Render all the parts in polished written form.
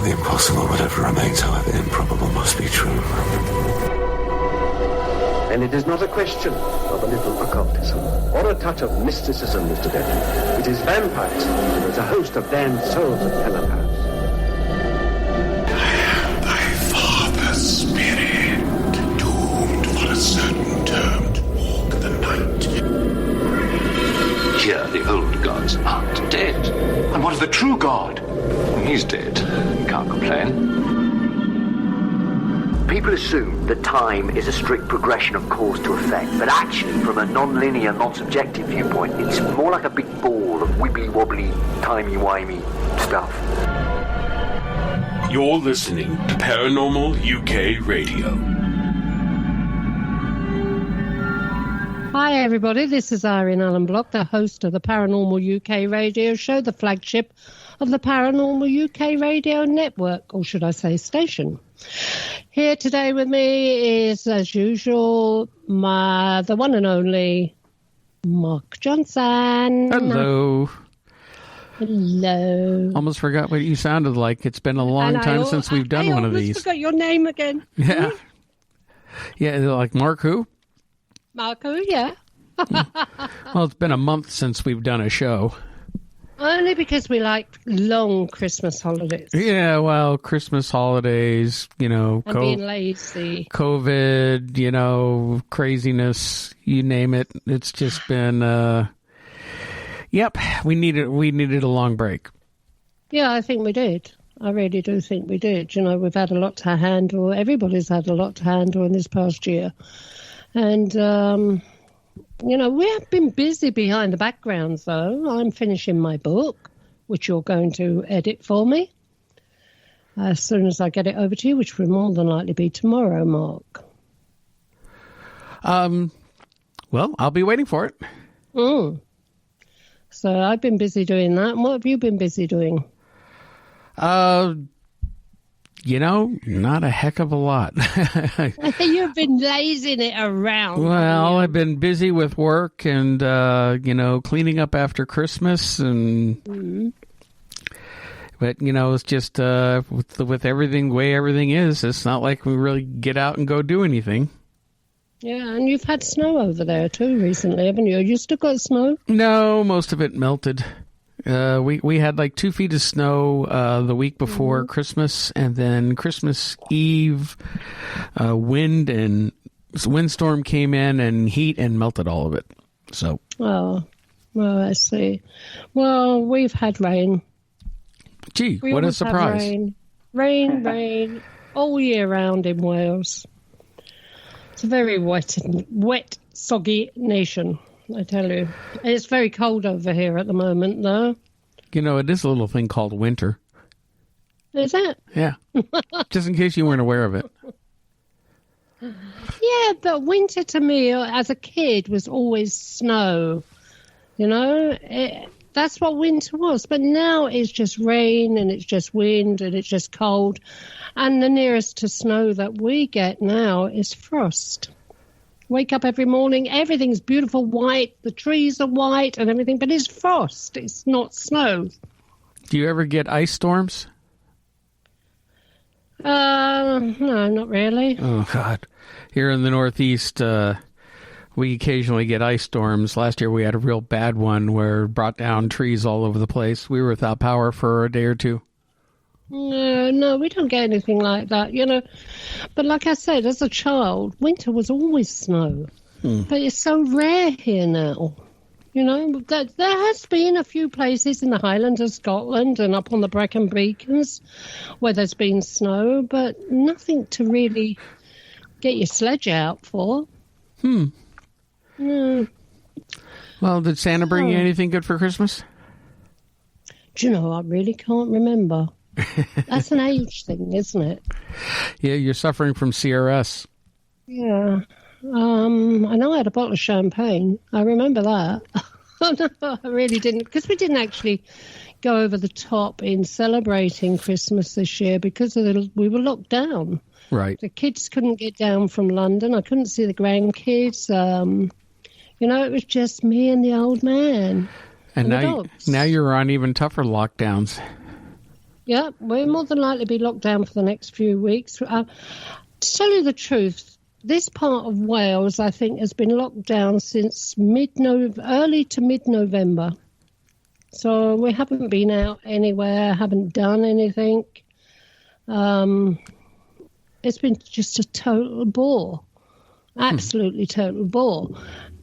the impossible, whatever remains, however improbable, must be true. And it is not a question of a little occultism or a touch of mysticism, Mr. Benton. It is vampires, and there's a host of damned souls of telepaths. I am thy father's spirit, doomed for a certain term to walk the night. Here, the old gods aren't dead. And what of the true god? He's dead. Can't complain. People assume that time is a strict progression of cause to effect, but actually, from a non-linear, non-subjective viewpoint, it's more like a big ball of wibbly-wobbly, timey-wimey stuff. You're listening to Paranormal UK Radio. Hi everybody, this is Irene and Mark, the host of the Paranormal UK Radio show, the flagship of the Paranormal UK Radio network, or should I say station. Here today with me is, as usual, the one and only Mark Johnson. Hello. Hello. Almost forgot what you sounded like. It's been a long time since we've done one of these. I almost forgot your name again. Yeah. Yeah, like Mark who? Mark who, yeah. Well, it's been a month since we've done a show. Only because we like long Christmas holidays. Yeah, well, Christmas holidays, and being lazy. COVID, craziness, you name it. It's just been, we needed a long break. Yeah, I think we did. I really do think we did. We've had a lot to handle. Everybody's had a lot to handle in this past year. And, we have been busy behind the backgrounds, though. I'm finishing my book, which you're going to edit for me as soon as I get it over to you, which will more than likely be tomorrow, Mark. Well, I'll be waiting for it. So I've been busy doing that. And what have you been busy doing? Not a heck of a lot. You've been lazing it around. Well, I've been busy with work and, cleaning up after Christmas. And But, it's just with everything, the way everything is, it's not like we really get out and go do anything. Yeah, and you've had snow over there, too, recently, haven't you? You still got snow? No, most of it melted. We had like 2 feet of snow the week before Christmas, and then Christmas Eve, windstorm came in and heat and melted all of it. So. Oh, well, I see. Well, we've had rain. Gee, what a surprise! Rain, all year round in Wales. It's a very wet, soggy nation. I tell you. It's very cold over here at the moment, though. It is a little thing called winter. Is it? Yeah. Just in case you weren't aware of it. Yeah, but winter to me, as a kid, was always snow. That's what winter was. But now it's just rain and it's just wind and it's just cold. And the nearest to snow that we get now is frost. Wake up every morning, everything's beautiful white, the trees are white and everything, but it's frost, it's not snow. Do you ever get ice storms? No, not really. Oh, God. Here in the Northeast, we occasionally get ice storms. Last year we had a real bad one where it brought down trees all over the place. We were without power for a day or two. No, we don't get anything like that, But like I said, as a child, winter was always snow. But it's so rare here now. There has been a few places in the Highlands of Scotland and up on the Brecon Beacons where there's been snow, but nothing to really get your sledge out for. No. Well, did Santa bring you anything good for Christmas? Do you know, I really can't remember. That's an age thing, isn't it? Yeah, you're suffering from CRS. Yeah. I know I had a bottle of champagne. I remember that. No, I really didn't. Because we didn't actually go over the top in celebrating Christmas this year because we were locked down. Right. The kids couldn't get down from London. I couldn't see the grandkids. It was just me and the old man. And now you're on even tougher lockdowns. Yeah, we'll more than likely be locked down for the next few weeks. To tell you the truth, this part of Wales, I think, has been locked down since early to mid-November. So we haven't been out anywhere, haven't done anything. It's been just a total bore, absolutely total bore,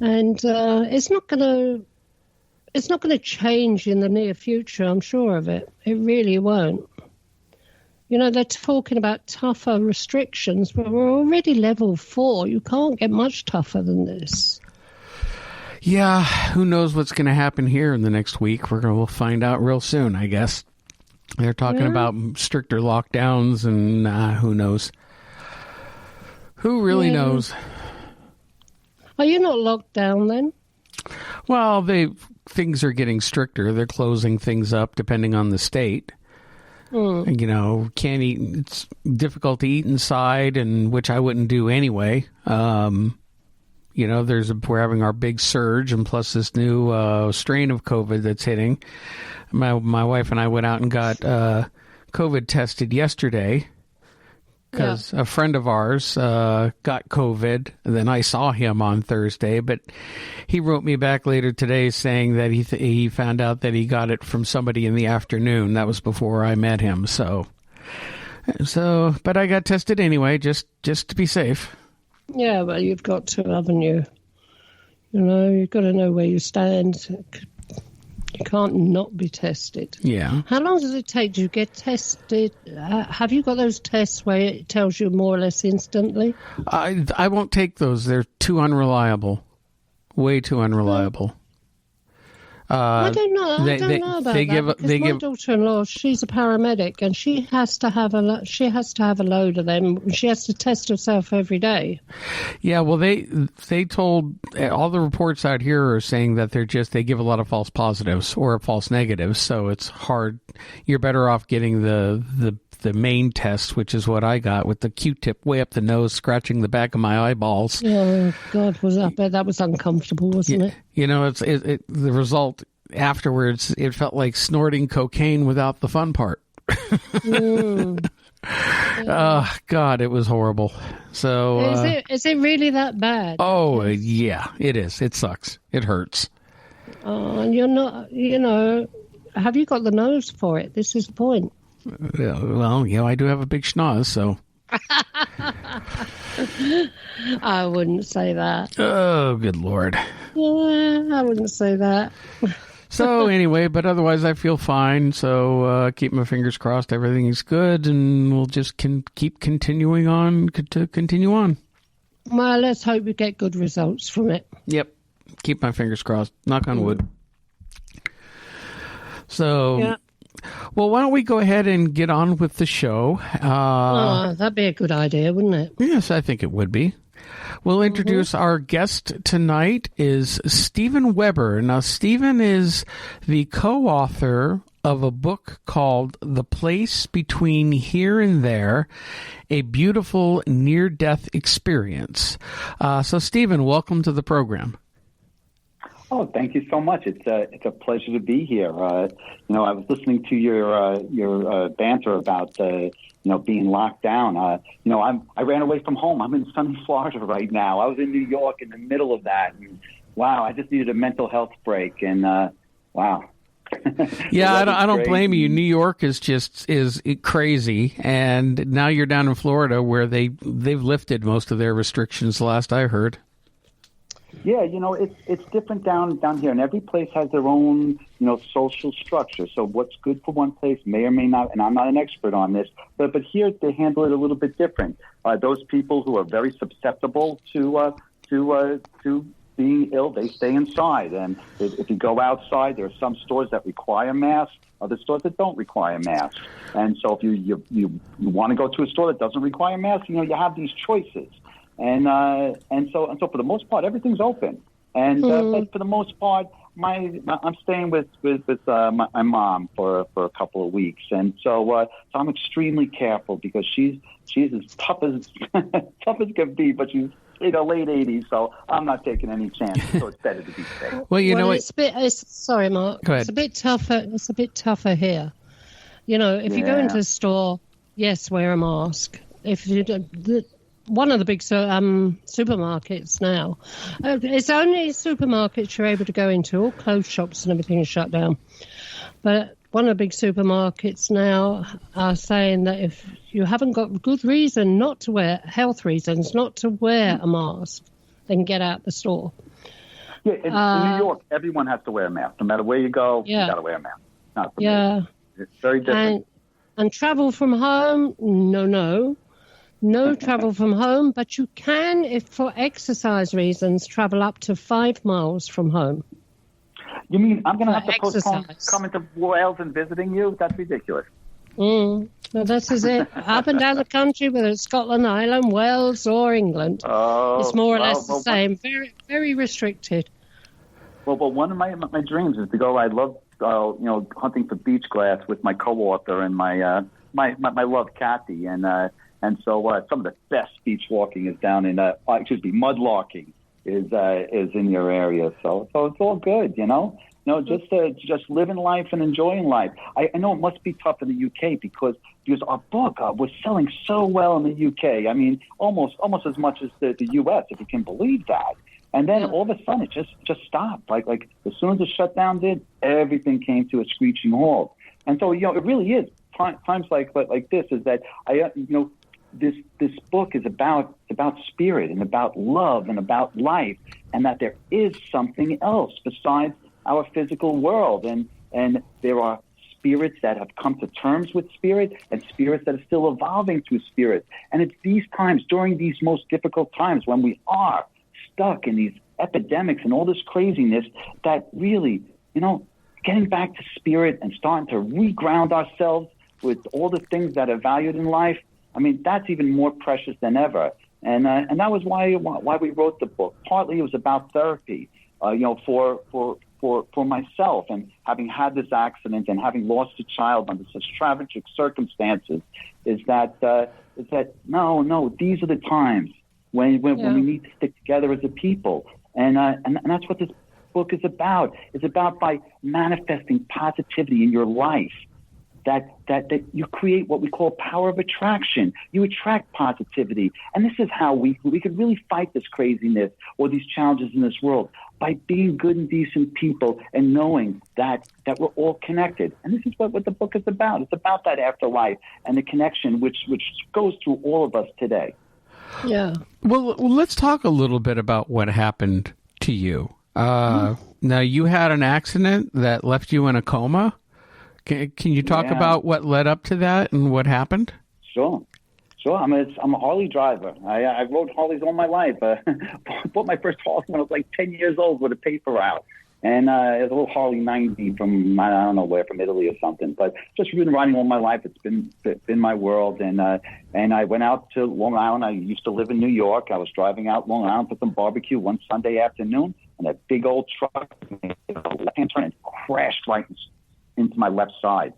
and it's not going to change in the near future. I'm sure of it. It really won't. You know, they're talking about tougher restrictions, but we're already level 4. You can't get much tougher than this. Yeah, who knows what's going to happen here in the next week? We'll find out real soon, I guess. They're talking about stricter lockdowns, and who knows? Who really knows? Are you not locked down then? Well, things are getting stricter. They're closing things up depending on the state. You know, can't eat. It's difficult to eat inside, and which I wouldn't do anyway. You know, we're having our big surge, and plus this new strain of COVID that's hitting. My wife and I went out and got COVID tested yesterday because a friend of ours got COVID. And then I saw him on Thursday, but he wrote me back later today saying that he found out that he got it from somebody in the afternoon. That was before I met him. So, but I got tested anyway, just to be safe. Yeah, well, you've got to, haven't you? You know, you've got to know where you stand. You can't not be tested. Yeah. How long does it take to get tested? Have you got those tests where it tells you more or less instantly? I won't take those. They're too unreliable. Way too unreliable. I don't know. I don't know about that. My daughter-in-law, she's a paramedic, and she has to have a load of them. She has to test herself every day. Yeah, well, they told all the reports out here are saying that they give a lot of false positives or false negatives, so it's hard. You're better off getting the main test, which is what I got, with the Q-tip way up the nose, scratching the back of my eyeballs. Oh, God, that was uncomfortable, wasn't it? You know, the result afterwards, it felt like snorting cocaine without the fun part. Oh, God, it was horrible. So, is it really that bad? Oh, yeah, it is. It sucks. It hurts. And you're not, you know, have you got the nose for it? This is the point. Well, you know, I do have a big schnoz, so. I wouldn't say that. Oh, good Lord. Yeah, I wouldn't say that. So anyway, but otherwise I feel fine. So keep my fingers crossed. Everything is good, and we'll just keep continuing on to continue on. Well, let's hope we get good results from it. Yep. Keep my fingers crossed. Knock on wood. So. Yeah. Well, why don't we go ahead and get on with the show? That'd be a good idea, wouldn't it? Yes, I think it would be. We'll introduce our guest tonight is Stephen Weber. Now, Stephen is the co-author of a book called The Place Between Here and There, A Beautiful Near-Death Experience. So, Stephen, welcome to the program. Oh, thank you so much. It's a pleasure to be here. You know, I was listening to your banter about being locked down. You know, I ran away from home. I'm in sunny Florida right now. I was in New York in the middle of that. And, wow, I just needed a mental health break. And wow. Yeah, I don't blame you. New York is crazy, and now you're down in Florida where they've lifted most of their restrictions. Last I heard. Yeah, you know, it's different down here, and every place has their own, you know, social structure. So what's good for one place may or may not, and I'm not an expert on this, but here they handle it a little bit different. Those people who are very susceptible to being ill, they stay inside. And if you go outside, there are some stores that require masks, other stores that don't require masks. And so if you want to go to a store that doesn't require masks, you know, you have these choices. And so for the most part, everything's open. And but for the most part, I'm staying with my mom for a couple of weeks, and so I'm extremely careful because she's as tough as can be, but she's in her late 80s, so I'm not taking any chances. So it's better to be safe. Well, you know, sorry, Mark. Go ahead. It's a bit tougher. It's a bit tougher here. You know, if you go into a store, yes, wear a mask. If you one of the big supermarkets now, it's only supermarkets you're able to go into. All clothes shops and everything is shut down. But one of the big supermarkets now are saying that if you haven't got good reason not to wear, health reasons not to wear a mask, then get out the store. Yeah, in New York, everyone has to wear a mask. No matter where you go, you got to wear a mask. Not for me. It's very different. And travel from home, no travel from home, but you can, if for exercise reasons, travel up to 5 miles from home. You mean I'm going to have to postpone coming to Wales and visiting you? That's ridiculous. Well, this is it. Up and down the country, whether it's Scotland, Ireland, Wales, or England. It's more or less the same. Very, very restricted. Well, one of my dreams is to go. I love hunting for beach glass with my co-author and my love Kathy, and so some of the best beach walking is down in mudlarking is in your area. So it's all good, just living life and enjoying life. I know it must be tough in the UK because our book was selling so well in the UK. I mean, almost as much as the US, if you can believe that. And then all of a sudden it just stopped. Like as soon as the shutdown did, everything came to a screeching halt. And so it really is times like this is that this book is about spirit and about love and about life, and that there is something else besides our physical world, and there are spirits that have come to terms with spirit and spirits that are still evolving through spirit. And it's these times, during these most difficult times when we are stuck in these epidemics and all this craziness, that really, getting back to spirit and starting to reground ourselves with all the things that are valued in life, I mean, that's even more precious than ever. And that was why we wrote the book. Partly it was about therapy, for myself, and having had this accident and having lost a child under such tragic circumstances, is that no, these are the times when we need to stick together as a people, and that's what this book is about. It's about by manifesting positivity in your life, that you create what we call power of attraction. You attract positivity, and this is how we could really fight this craziness or these challenges in this world, by being good and decent people and knowing that we're all connected. And this is what the book is about. It's about that afterlife and the connection which goes through all of us today. Yeah. Well, let's talk a little bit about what happened to you. Now, you had an accident that left you in a coma. Can you talk about what led up to that and what happened? Sure. I'm a Harley driver. I rode Harleys all my life. Bought my first Harley when I was like 10 years old with a paper route. And it was a little Harley 90 from, I don't know where, from Italy or something. But just been riding all my life. It's been my world. And I went out to Long Island. I used to live in New York. I was driving out Long Island for some barbecue one Sunday afternoon. And a big old truck made a left-hand turn and crashed right into my left side.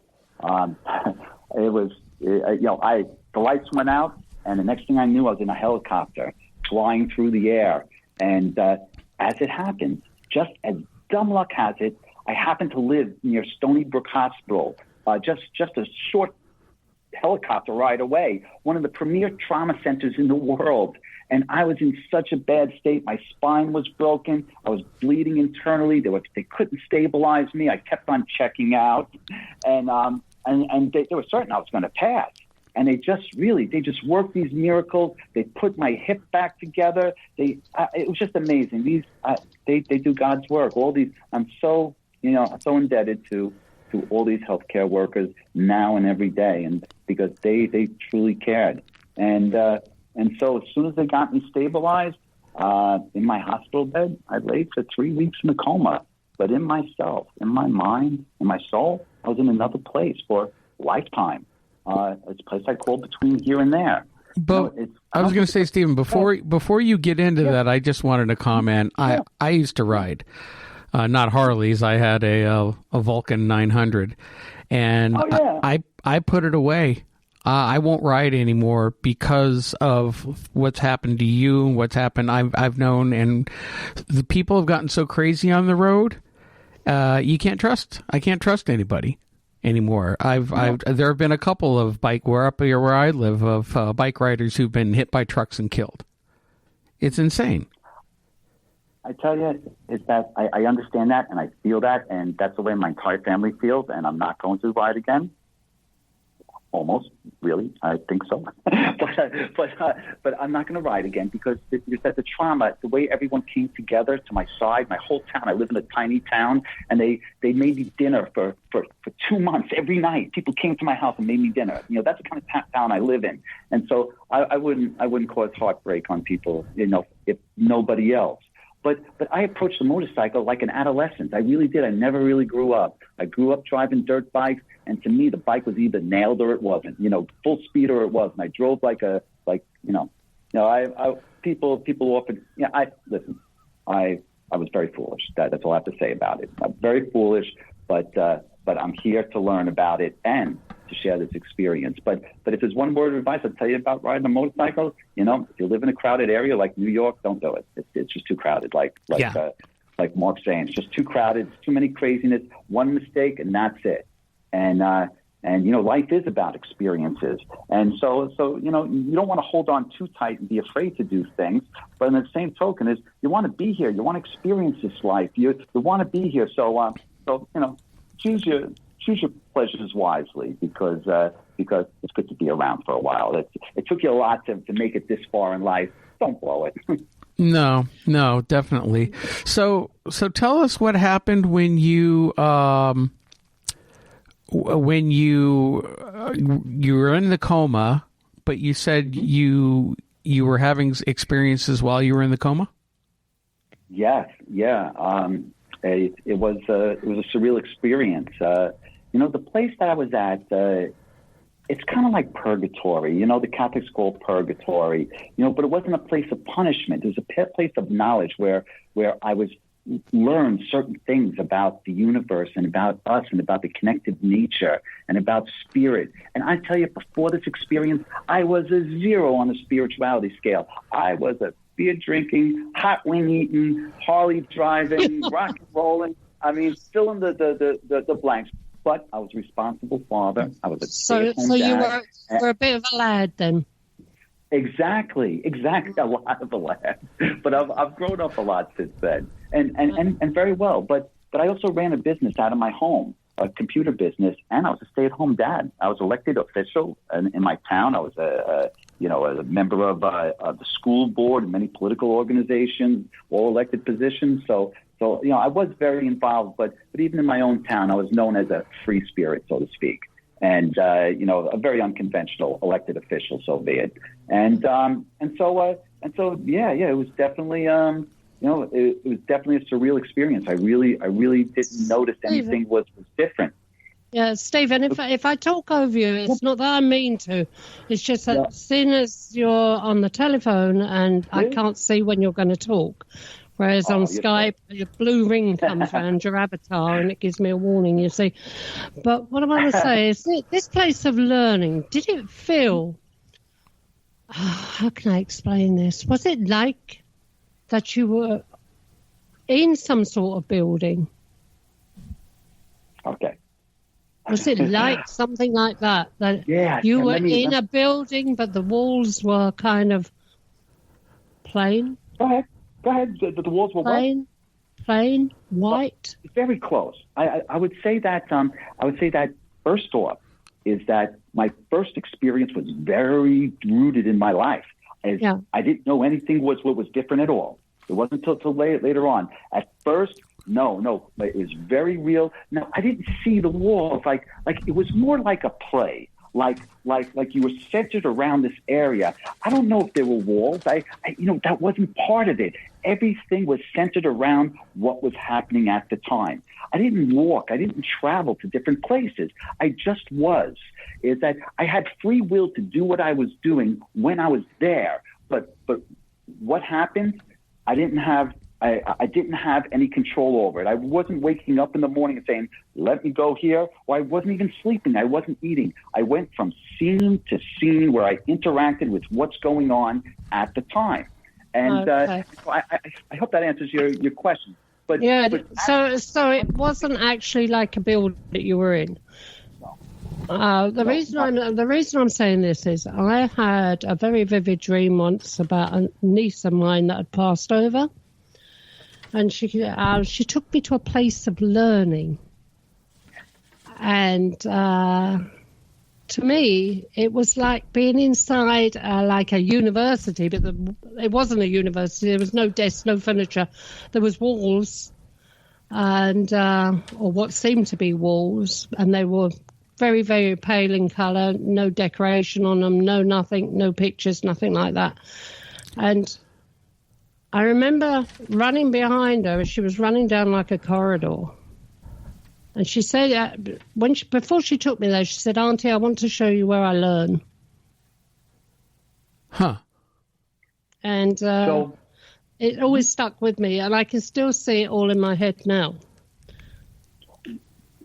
The lights went out, and the next thing I knew, I was in a helicopter flying through the air. And as it happened, just as dumb luck has it, I happened to live near Stony Brook Hospital, just a short helicopter ride away, one of the premier trauma centers in the world. And I was in such a bad state. My spine was broken. I was bleeding internally. They couldn't stabilize me. I kept on checking out, and they were certain I was going to pass. And they just worked these miracles. They put my hip back together. It was just amazing. They do God's work. All these, I'm so indebted to all these healthcare workers now and every day, and because they truly cared. And so as soon as they got me stabilized in my hospital bed, I laid for 3 weeks in a coma. But in myself, in my mind, in my soul, I was in another place for a lifetime. It's a place I call between here and there. But I was going to say, Stephen, before you get into that, I just wanted to comment. I used to ride, not Harleys. I had a Vulcan 900, and I put it away. I won't ride anymore because of what's happened to you and what's happened. I've known, and the people have gotten so crazy on the road. I can't trust anybody. anymore. There have been a couple of up here where I live of bike riders who've been hit by trucks and killed. It's insane. I tell you, it's that I understand that and I feel that, and that's the way my entire family feels, and I'm not going to ride again. Almost, really, I think so. but I'm not going to ride again because the trauma, the way everyone came together to my side, my whole town. I live in a tiny town, and they made me dinner for 2 months every night. People came to my house and made me dinner. You know, that's the kind of town I live in, and so I wouldn't cause heartbreak on people, you know, if nobody else. But I approached the motorcycle like an adolescent. I really did. I never really grew up. I grew up driving dirt bikes, and to me, the bike was either nailed or it wasn't. You know, full speed or it wasn't. I drove people often. Yeah, I was very foolish. That's all I have to say about it. I'm very foolish, but I'm here to learn about it and to share this experience. But if there's one word of advice I'd tell you about riding a motorcycle, you know, if you live in a crowded area like New York, don't do it. It's just too crowded. Like Mark's saying, it's just too crowded. It's too many craziness. One mistake and that's it. And you know, life is about experiences. And so you know, you don't want to hold on too tight and be afraid to do things. But in the same token is you want to be here. You want to experience this life. You want to be here. So you know, choose your pleasures wisely because it's good to be around for a while. It took you a lot to make it this far in life. Don't blow it. No, definitely. So tell us what happened when you were in the coma, but you said you were having experiences while you were in the coma? Yes, yeah. It was a surreal experience. You know, the place that I was at, it's kind of like purgatory. You know, the Catholics call purgatory. You know, but it wasn't a place of punishment. It was a place of knowledge where I was learned certain things about the universe and about us and about the connected nature and about spirit. And I tell you, before this experience, I was a 0 on the spirituality scale. I was a beer drinking, hot wing eating, Harley driving, rock and rolling. I mean, fill in the blanks. But I was a responsible father. I was a stay-at-home dad. You were a bit of a lad then. Exactly, a lot of a lad. But I've grown up a lot since then, and very well. But I also ran a business out of my home, a computer business, and I was a stay-at-home dad. I was elected official in my town. I was a member of the school board, many political organizations, all elected positions. So you know, I was very involved, but even in my own town, I was known as a free spirit, so to speak, and you know, a very unconventional elected official, so be it. And so it was definitely you know, it was definitely a surreal experience. I really didn't notice anything was different. Yeah, Stephen, if I talk over you, it's not that I mean to. It's just that as soon as you're on the telephone and I can't see when you're going to talk. Whereas on Skype, your blue ring comes around your avatar and it gives me a warning, you see. But what I want to say is this place of learning, did it feel... how can I explain this? Was it like that you were in some sort of building? Okay. Was it like something like that? You were in a building, but the walls were kind of plain? Go ahead. The walls were plain, white. Very close. I would say that. First off, is that my first experience was very rooted in my life. I didn't know anything was different at all. It wasn't until later on. At first, no, it was very real. No, I didn't see the walls like it was more like a play. Like you were centered around this area. I don't know if there were walls. That wasn't part of it. Everything was centered around what was happening at the time. I didn't walk. I didn't travel to different places. I just was. Is that I had free will to do what I was doing when I was there. But what happened? I didn't have any control over it. I wasn't waking up in the morning and saying, let me go here. Or I wasn't even sleeping. I wasn't eating. I went from scene to scene where I interacted with what's going on at the time. And I hope that answers your question. So it wasn't actually like a building that you were in. The reason I'm saying this is I had a very vivid dream once about a niece of mine that had passed over, and she took me to a place of learning, and to me it was like being inside like a university, but it wasn't a university. There was no desks, no furniture. There was walls, and or what seemed to be walls, and they were very, very pale in colour, no decoration on them, no nothing, no pictures, nothing like that. And I remember running behind her as she was running down like a corridor. And she said, before she took me there, she said, "Auntie, I want to show you where I learn." Huh. And it always stuck with me, and I can still see it all in my head now.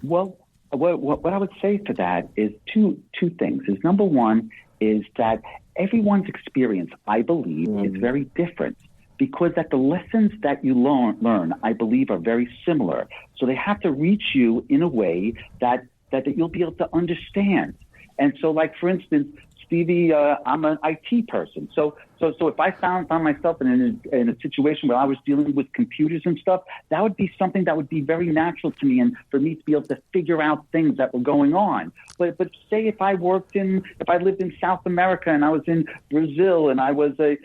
Well, what I would say to that is two things. Is number one is that everyone's experience, I believe, is very different, because that the lessons that you learn, I believe, are very similar. So they have to reach you in a way that you'll be able to understand. And so, like, for instance, Stevie, I'm an IT person. So if I found myself in a situation where I was dealing with computers and stuff, that would be something that would be very natural to me, and for me to be able to figure out things that were going on. But say if I lived in South America and I was in Brazil and I was an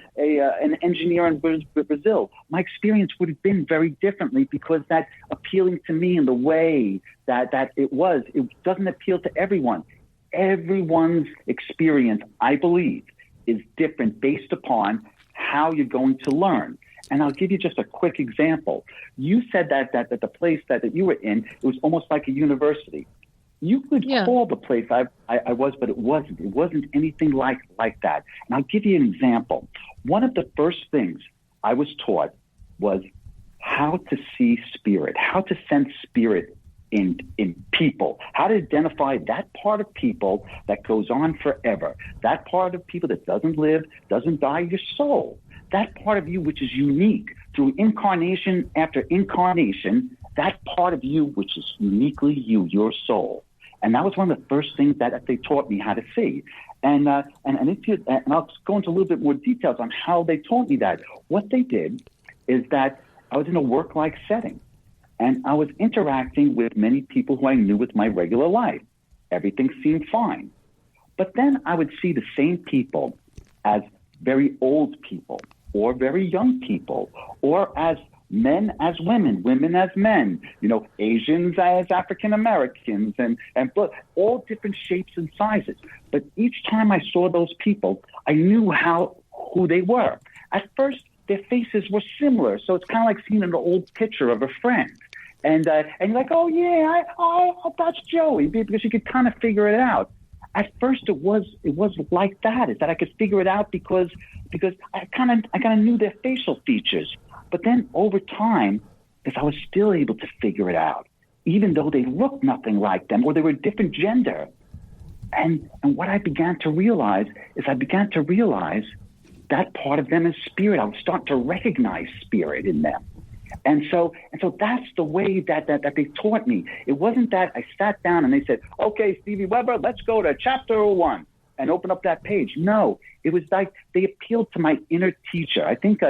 engineer in Brazil, my experience would have been very differently, because that appealing to me in the way that it doesn't appeal to everyone. Everyone's experience, I believe, is different based upon how you're going to learn. And I'll give you just a quick example. You said that the place that you were in, it was almost like a university. You could call the place I was, but it wasn't. It wasn't anything like that. And I'll give you an example. One of the first things I was taught was how to see spirit, how to sense spirit in people, how to identify that part of people that goes on forever, that part of people that doesn't live, doesn't die, your soul, that part of you which is unique through incarnation after incarnation, that part of you which is uniquely you, your soul. And that was one of the first things that they taught me how to see. And I'll go into a little bit more details on how they taught me that. What they did is that I was in a work-like setting, and I was interacting with many people who I knew with my regular life. Everything seemed fine. But then I would see the same people as very old people, or very young people, or as men as women, women as men, Asians as African Americans, and all different shapes and sizes. But each time I saw those people, I knew who they were. At first, their faces were similar, so it's kind of like seeing an old picture of a friend. And you're like, oh yeah, that's Joey, because you could kind of figure it out. At first, it was like that. Is that I could figure it out because I kind of knew their facial features. But then over time, I was still able to figure it out, even though they looked nothing like them, or they were a different gender. And what I began to realize is that part of them is spirit. I was starting to recognize spirit in them. And so that's the way that they taught me. It wasn't that I sat down and they said, "Okay, Stevie Weber, let's go to chapter 1 and open up that page." No, it was like they appealed to my inner teacher. I think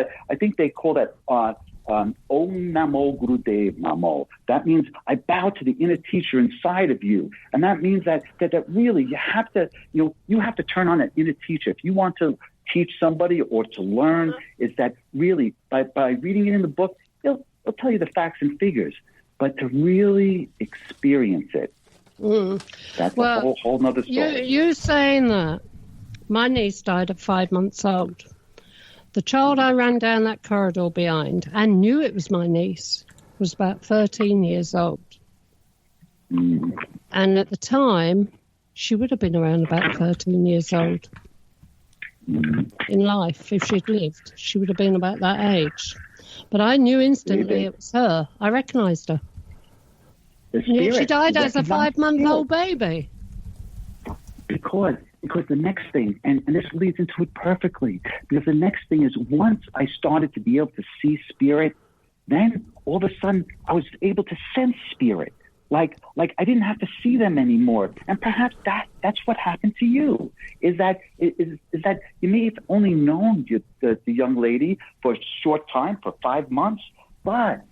they call that Om Namo Gurudev Namo. That means I bow to the inner teacher inside of you, and that means that really you have to turn on that inner teacher if you want to teach somebody or to learn. Is that really by reading it in the book? They'll tell you the facts and figures, but to really experience it, that's a whole nother story. You saying that, my niece died at 5 months old. The child I ran down that corridor behind and knew it was my niece was about 13 years old. And at the time, she would have been around about 13 years old. In life, if she'd lived, she would have been about that age. But I knew instantly it was her. I recognised her. She died as a 5-month-old baby. Because the next thing, and this leads into it perfectly, because the next thing is once I started to be able to see spirit, then all of a sudden I was able to sense spirit. like I didn't have to see them anymore. And perhaps that's what happened to you. Is that you may have only known the young lady for a short time, for 5 months, but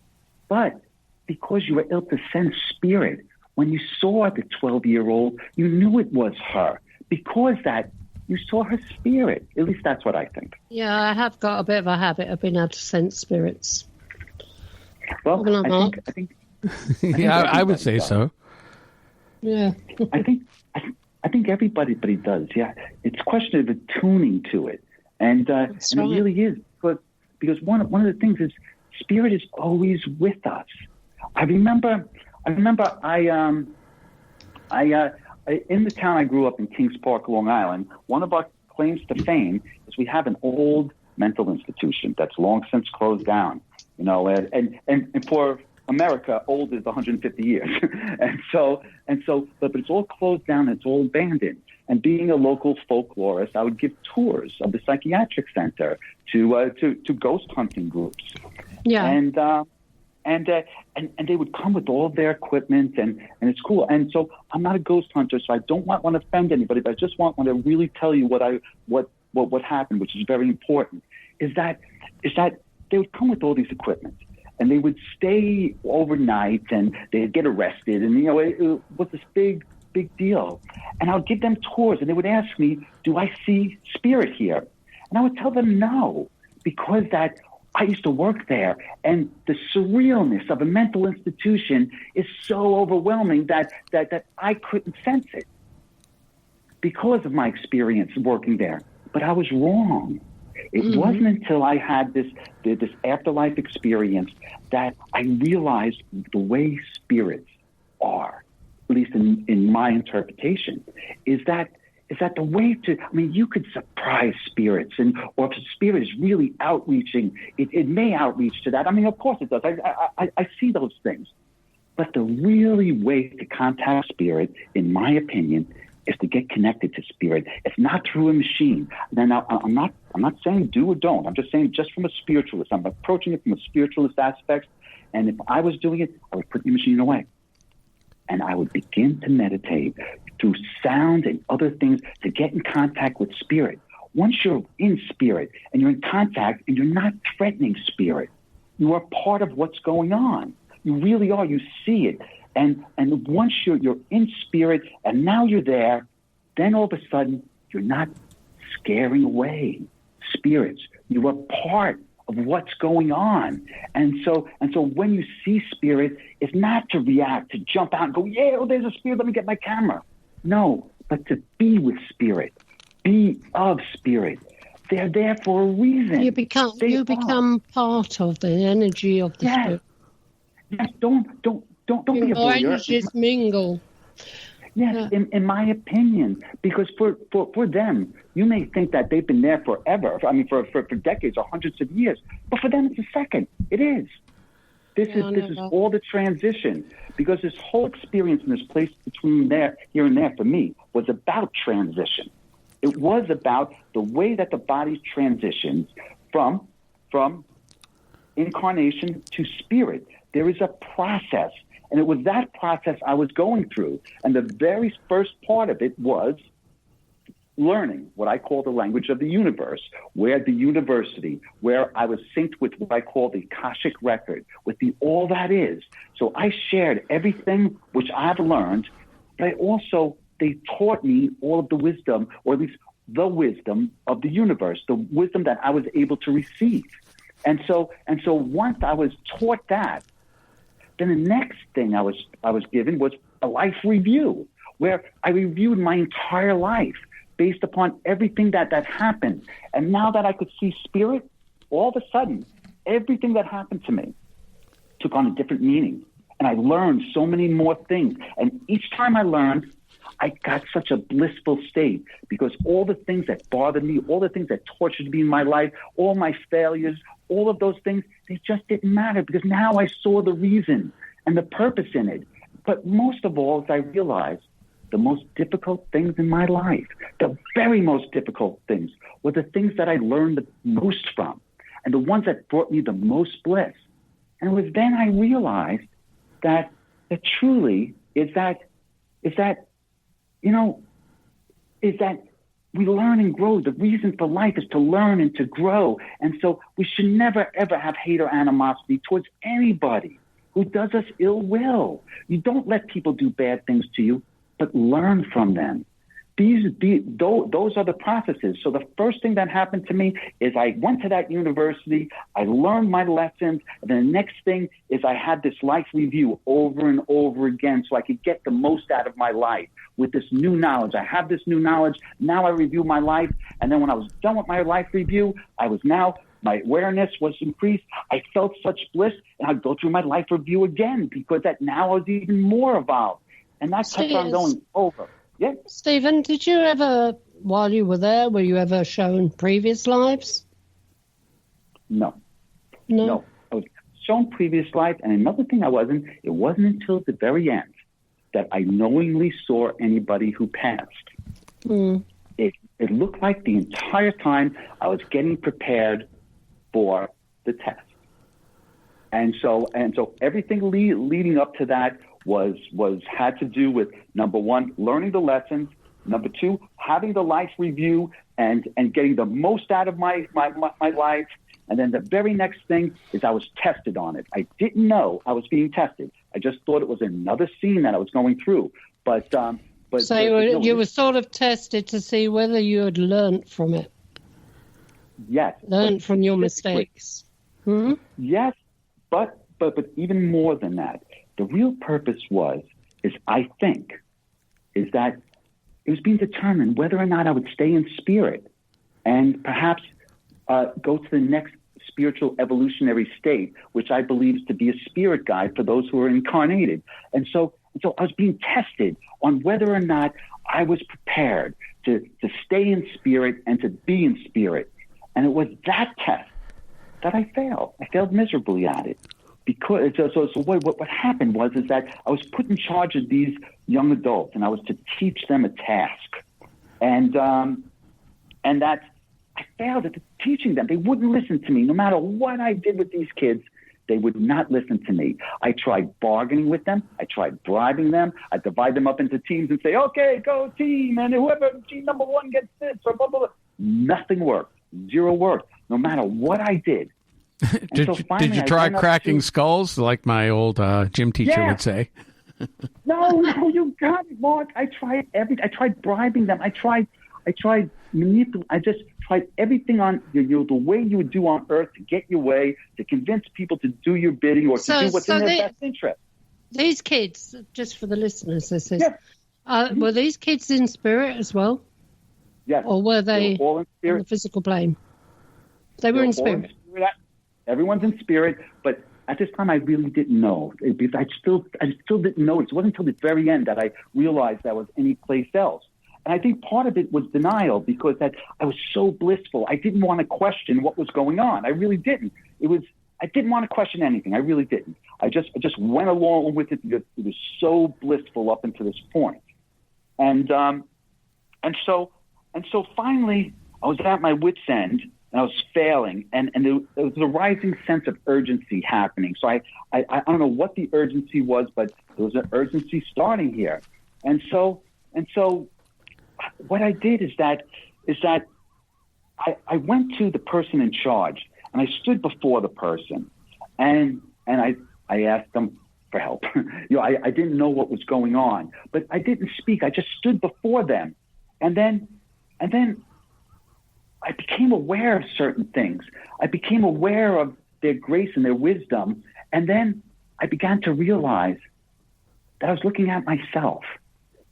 because you were able to sense spirit, when you saw the 12-year-old, you knew it was her because that you saw her spirit. At least that's what I think. Yeah, I have got a bit of a habit of being able to sense spirits. Well, I think yeah, I would say so. Yeah. I think everybody does. Yeah, it's a question of attuning to it, and it really is because one of the things is spirit is always with us. I remember in the town I grew up in, Kings Park, Long Island. One of our claims to fame is we have an old mental institution that's long since closed down. You know, and for America, old is 150 years, but it's all closed down. It's all abandoned. And being a local folklorist, I would give tours of the psychiatric center to ghost hunting groups. Yeah. And they would come with all their equipment, and it's cool. And so I'm not a ghost hunter, so I don't want to offend anybody, but I just want to really tell you what happened, which is very important. Is that they would come with all these equipment, and they would stay overnight, and they'd get arrested, and it was this big deal. And I would give them tours, and they would ask me, "Do I see spirit here?" And I would tell them no, because that I used to work there, and the surrealness of a mental institution is so overwhelming that I couldn't sense it because of my experience working there. But I was wrong. It wasn't until I had this afterlife experience that I realized the way spirits are, at least in my interpretation, is that the way to, you could surprise spirits, or if a spirit is really outreaching, it may outreach to that. Of course it does. I see those things. But the really way to contact spirit, in my opinion, is to get connected to spirit. It's not through a machine. Now, I'm not saying do or don't. I'm just saying just from a spiritualist. I'm approaching it from a spiritualist aspect. And if I was doing it, I would put the machine away. And I would begin to meditate through sound and other things to get in contact with spirit. Once you're in spirit and you're in contact and you're not threatening spirit, you are part of what's going on. You really are. You see it. And once you're in spirit and now you're there, then all of a sudden you're not scaring away spirits. You are part of what's going on. And so when you see spirit, it's not to react, to jump out and go, yeah, oh, there's a spirit, let me get my camera. No, but to be with spirit, be of spirit. They're there for a reason. You become part of the energy of the spirit. Yes, don't be a voyeur. Energies mingle. Yes, Yeah. in my opinion, because for them, you may think that they've been there forever. For decades or hundreds of years, but for them, it's a second. It is. This is all the transition, because this whole experience in this place between here and there for me was about transition. It was about the way that the body transitions from incarnation to spirit. There is a process. And it was that process I was going through. And the very first part of it was learning what I call the language of the universe, where the university, where I was synced with what I call the Akashic record, with all that is. So I shared everything which I've learned, but they taught me all of the wisdom, or at least the wisdom of the universe, the wisdom that I was able to receive. And so once I was taught that, then the next thing I was given was a life review, where I reviewed my entire life based upon everything that happened. And now that I could see spirit, all of a sudden, everything that happened to me took on a different meaning. And I learned so many more things. And each time I learned, I got such a blissful state, because all the things that bothered me, all the things that tortured me in my life, all my failures, all of those things, they just didn't matter, because now I saw the reason and the purpose in it. But most of all, as I realized, the most difficult things in my life, the very most difficult things, were the things that I learned the most from, and the ones that brought me the most bliss. And it was then I realized that that truly is that we learn and grow. The reason for life is to learn and to grow. And so we should never, ever have hate or animosity towards anybody who does us ill will. You don't let people do bad things to you, but learn from them. Those are the processes. So the first thing that happened to me is I went to that university, I learned my lessons, and then the next thing is I had this life review over and over again so I could get the most out of my life with this new knowledge. I have this new knowledge, now I review my life, and then when I was done with my life review, my awareness was increased. I felt such bliss, and I'd go through my life review again because that now I was even more evolved. And that kept on going over. Yeah. Stephen, did you ever, while you were there, were you ever shown previous lives? No. I was shown previous lives, and another thing it wasn't until the very end that I knowingly saw anybody who passed. It looked like the entire time I was getting prepared for the test. And so everything leading up to that had to do with, number one, learning the lessons, number two, having the life review and getting the most out of my life. And then the very next thing is I was tested on it. I didn't know I was being tested. I just thought it was another scene that I was going through. So you were sort of tested to see whether you had learned from it. Yes. Learned from your mistakes. Yes, but even more than that, the real purpose is that it was being determined whether or not I would stay in spirit and perhaps go to the next spiritual evolutionary state, which I believe is to be a spirit guide for those who are incarnated. And so I was being tested on whether or not I was prepared to stay in spirit and to be in spirit. And it was that test that I failed. I failed miserably at it. Because what happened is that I was put in charge of these young adults, and I was to teach them a task, and that I failed at teaching them. They wouldn't listen to me, no matter what I did with these kids. They would not listen to me. I tried bargaining with them. I tried bribing them. I divide them up into teams and say, "Okay, go team, and whoever team number one gets this," or blah blah blah. Nothing worked. Zero worked. No matter what I did. Did you try cracking skulls like my old gym teacher would say? No, you got it, Mark. I tried everything. I tried bribing them. I tried manipulating. I just tried everything on the way you would do on Earth to get your way, to convince people to do your bidding or to do what's in their best interest. These kids, just for the listeners, this is, were these kids in spirit as well? Yes. Or were they all in spirit. On the physical plane? They were in spirit. Everyone's in spirit, but at this time I really didn't know. I still didn't know. It wasn't until the very end that I realized I was anyplace else. And I think part of it was denial because that I was so blissful. I didn't want to question what was going on. I really didn't. I didn't want to question anything. I really didn't. I just went along with it because it was so blissful up until this point. And so finally I was at my wit's end. And I was failing, and there was a rising sense of urgency happening. So I don't know what the urgency was, but there was an urgency starting here. And so what I did is that I went to the person in charge, and I stood before the person, and I asked them for help. I didn't know what was going on, but I didn't speak. I just stood before them, and then I became aware of certain things. I became aware of their grace and their wisdom. And then I began to realize that I was looking at myself,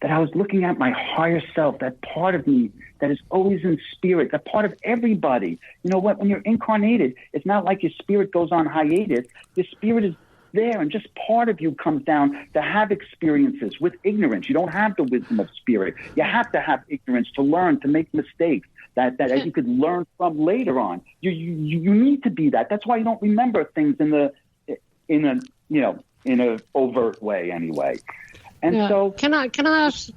that I was looking at my higher self, that part of me that is always in spirit, that part of everybody. You know what? When you're incarnated, it's not like your spirit goes on hiatus. Your spirit is there, and just part of you comes down to have experiences with ignorance. You don't have the wisdom of spirit. You have to have ignorance to learn, to make mistakes that you could learn from later on. You need to be that. That's why you don't remember things in a overt way anyway. And so can I ask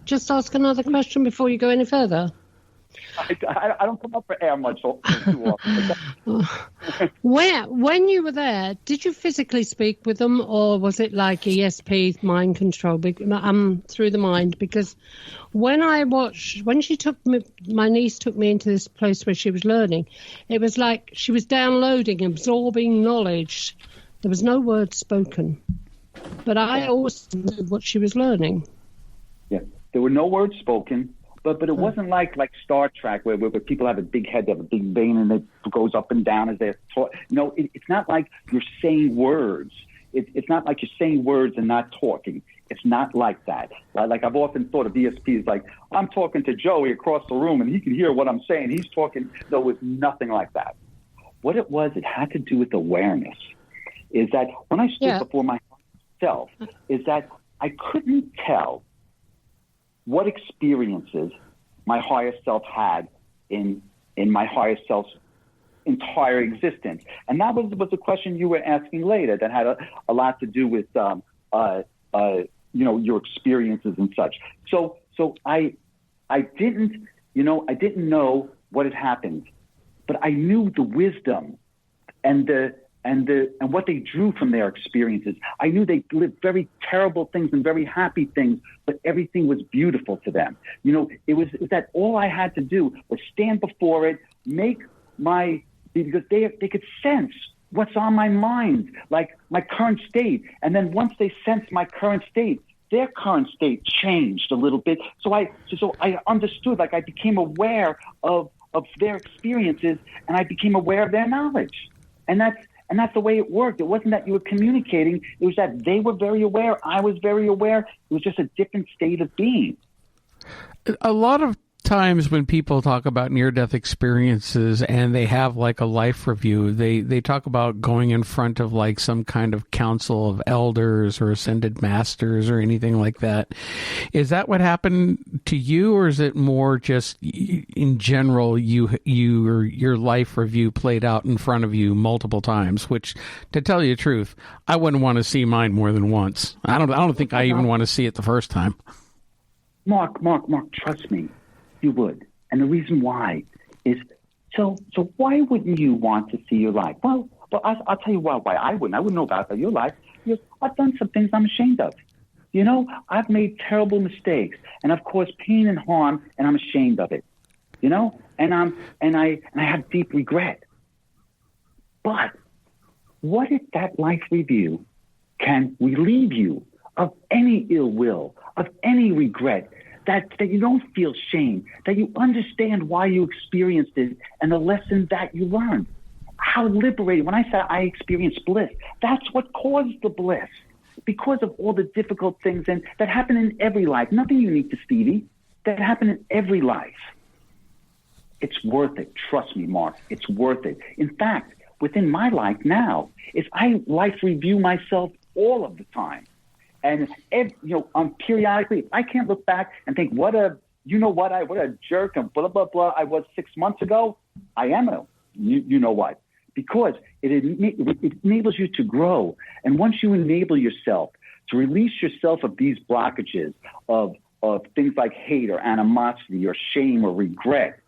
another question before you go any further? I don't come up for air much too often. When you were there, did you physically speak with them, or was it like ESP mind control through the mind? Because when she took me, my niece took me into this place where she was learning, it was like she was downloading, absorbing knowledge. There was no word spoken, but I always knew what she was learning. Yeah, there were no words spoken. But it wasn't like Star Trek where people have a big head, they have a big brain, and it goes up and down as they're taught. No, it's not like you're saying words. It's not like you're saying words and not talking. It's not like that. Like I've often thought of ESP as like, I'm talking to Joey across the room and he can hear what I'm saying. He's talking. No, it was nothing like that. What it was, it had to do with awareness. Is that when I stood before myself, is that I couldn't tell what experiences my higher self had in my higher self's entire existence. And that was a question you were asking later that had a lot to do with, your experiences and such. So I didn't know what had happened, but I knew the wisdom and what they drew from their experiences. I knew they lived very terrible things and very happy things, but everything was beautiful to them. It was that all I had to do was stand before it, because they could sense what's on my mind, like my current state. And then once they sensed my current state, their current state changed a little bit. So I understood, like I became aware of their experiences, and I became aware of their knowledge. And that's the way it worked. It wasn't that you were communicating. It was that they were very aware. I was very aware. It was just a different state of being. A lot of times when people talk about near-death experiences and they have like a life review, they talk about going in front of like some kind of council of elders or ascended masters or anything like that. Is that what happened to you, or is it more just in general your life review played out in front of you multiple times? Which, to tell you the truth, I wouldn't want to see mine more than once. I don't think I even want to see it the first time. Mark, trust me. You would. And the reason why is, so why wouldn't you want to see your life? Well, I'll tell you why I wouldn't. I wouldn't know about your life. Because I've done some things I'm ashamed of. I've made terrible mistakes and I've caused pain and harm, and I'm ashamed of it. And I have deep regret. But what if that life review can relieve you of any ill will, of any regret, that you don't feel shame, that you understand why you experienced it and the lesson that you learned? How liberating. When I say I experienced bliss, that's what caused the bliss, because of all the difficult things and that happen in every life. Nothing unique to Stevie. That happen in every life. It's worth it. Trust me, Mark. It's worth it. In fact, within my life now, is I life review myself all of the time. And periodically, I can't look back and think, what a jerk and blah blah blah I was 6 months ago. I am you know what? Because it enables you to grow, and once you enable yourself to release yourself of these blockages of things like hate or animosity or shame or regret,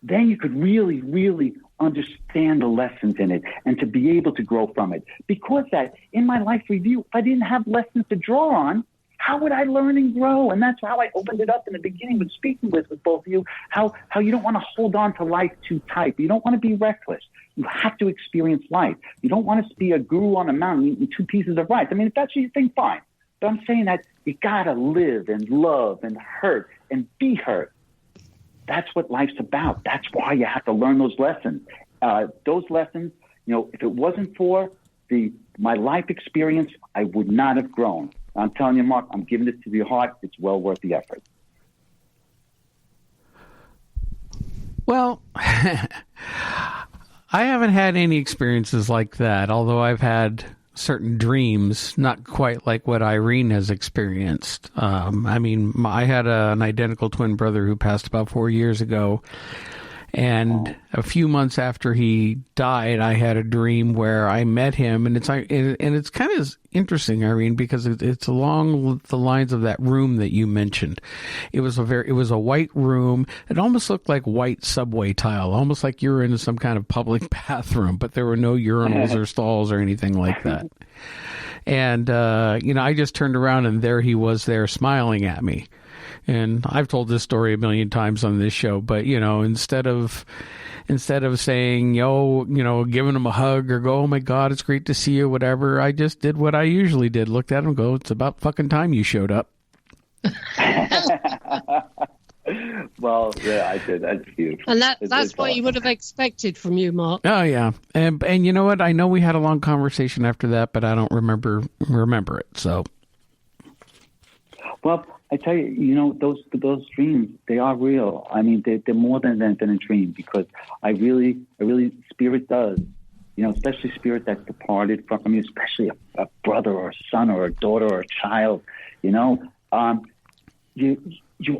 then you could really, really understand the lessons in it and to be able to grow from it. Because that in my life review, if I didn't have lessons to draw on, how would I learn and grow? And that's how I opened it up in the beginning with speaking with both of you, how you don't want to hold on to life too tight. You don't want to be reckless. You have to experience life. You don't want to be a guru on a mountain eating 2 pieces of rice. I mean, if that's your thing, fine. But I'm saying that you got to live and love and hurt and be hurt. That's what life's about. That's why you have to learn those lessons. Those lessons, if it wasn't for my life experience, I would not have grown. I'm telling you, Mark, I'm giving it to your heart. It's well worth the effort. Well, I haven't had any experiences like that, although I've had certain dreams, not quite like what Irene has experienced. I had an identical twin brother who passed about 4 years ago, And a few months after he died, I had a dream where I met him, and it's kind of interesting, Irene, because it's along the lines of that room that you mentioned. It was a white room. It almost looked like white subway tile, almost like you were in some kind of public bathroom, but there were no urinals or stalls or anything like that. And I just turned around, and there he was there smiling at me. And I've told this story a million times on this show, but, instead of saying, giving him a hug or go, oh my God, it's great to see you, whatever, I just did what I usually did. Looked at him and go, it's about fucking time you showed up. Well, yeah, I did. That's beautiful. And that's what you would have expected from you, Mark. Oh, yeah. And you know what? I know we had a long conversation after that, but I don't remember it. So. Well, I tell you, those dreams, they are real. I mean, they're more than a dream, because I really, spirit does, especially spirit that's departed from you, especially a brother or a son or a daughter or a child, you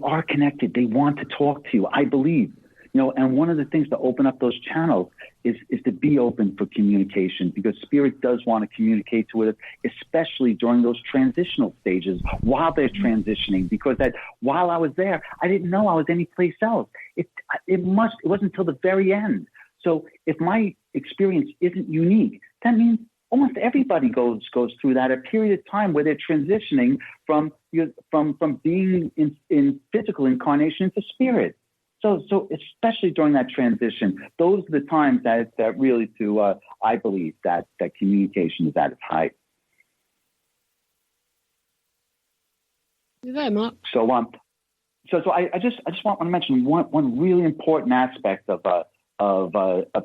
are connected. They want to talk to you, I believe. And one of the things to open up those channels is to be open for communication, because spirit does want to communicate with us, especially during those transitional stages while they're transitioning, because that while I was there, I didn't know I was anyplace else. It wasn't until the very end. So if my experience isn't unique, that means almost everybody goes through that, a period of time where they're transitioning from being in physical incarnation into spirit. So especially during that transition, those are the times that really I believe that communication is at its height. You're very much. So I just want to mention one really important aspect of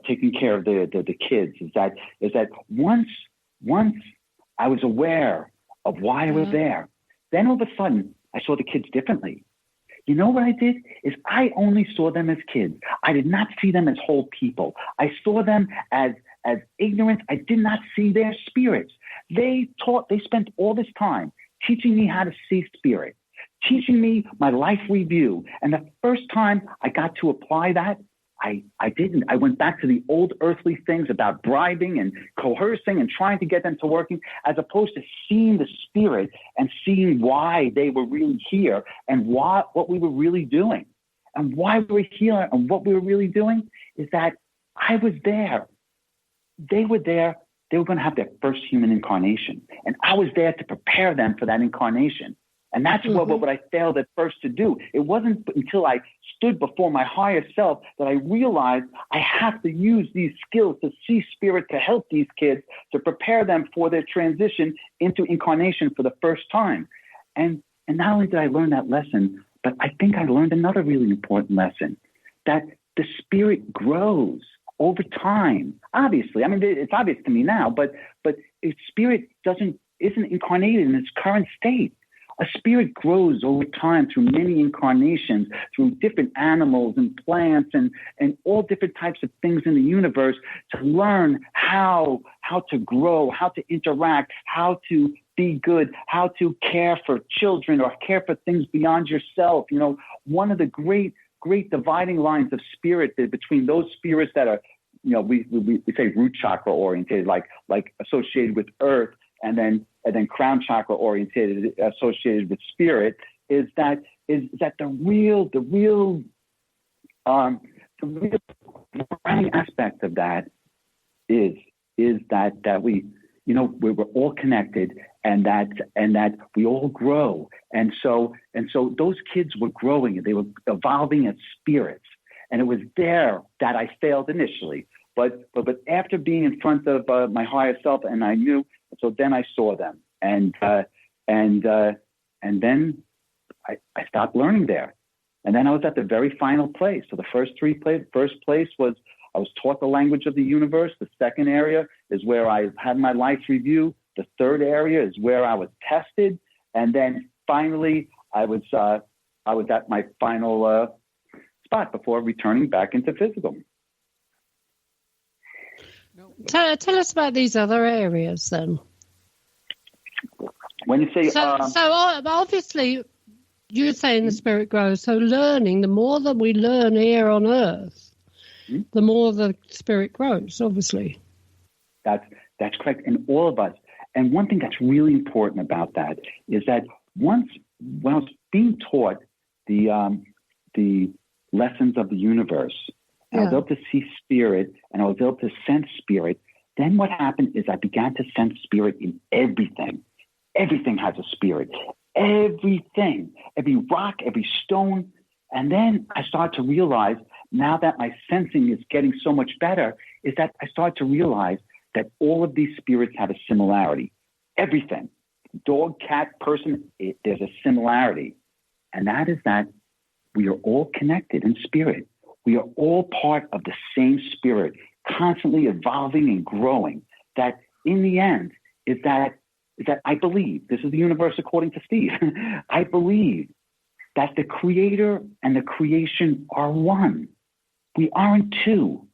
taking care of the kids is that once I was aware of why I was there, then all of a sudden I saw the kids differently. You know what I did is I only saw them as kids. I did not see them as whole people. I saw them as ignorant. I did not see their spirits. They spent all this time teaching me how to see spirit, teaching me my life review. And the first time I got to apply that, I didn't. I went back to the old earthly things about bribing and coercing and trying to get them to working, as opposed to seeing the spirit and seeing why they were really here and what we were really doing. And why we were here and what we were really doing is that I was there. They were there. They were going to have their first human incarnation. And I was there to prepare them for that incarnation. And that's what I failed at first to do. It wasn't until I stood before my higher self that I realized I have to use these skills to see spirit to help these kids, to prepare them for their transition into incarnation for the first time. And not only did I learn that lesson, but I think I learned another really important lesson, that the spirit grows over time. Obviously, I mean, it's obvious to me now, but its spirit isn't incarnated in its current state. A spirit grows over time through many incarnations, through different animals and plants and all different types of things in the universe, to learn how to grow, how to interact, how to be good, how to care for children or care for things beyond yourself. One of the great dividing lines of spirit between those spirits that are, we say root chakra oriented, like associated with earth, and then crown chakra oriented, associated with spirit, is that the real aspect of that is that we're all connected, and that we all grow, and so those kids were growing, and they were evolving as spirits, and it was there that I failed initially, but after being in front of my higher self, and I knew. So then I saw them, and then I stopped learning there, and then I was at the very final place. So the first place was I was taught the language of the universe. The second area is where I had my life review. The third area is where I was tested, and then finally I was at my final spot before returning back into physical. Tell us about these other areas then. When you say so obviously you're saying the spirit grows. So learning, the more that we learn here on Earth, the more the spirit grows, obviously. That's correct. And all of us. And one thing that's really important about that is that when I was being taught the lessons of the universe, and I was able to see spirit, and I was able to sense spirit, then what happened is I began to sense spirit in everything. Everything has a spirit. Everything. Every rock, every stone. And then I started to realize, now that my sensing is getting so much better, is that I started to realize that all of these spirits have a similarity. Everything. Dog, cat, person, there's a similarity. And that is that we are all connected in spirit. We are all part of the same spirit, constantly evolving and growing. That in the end is that I believe, this is the universe according to Steve, I believe that the creator and the creation are one. We aren't two.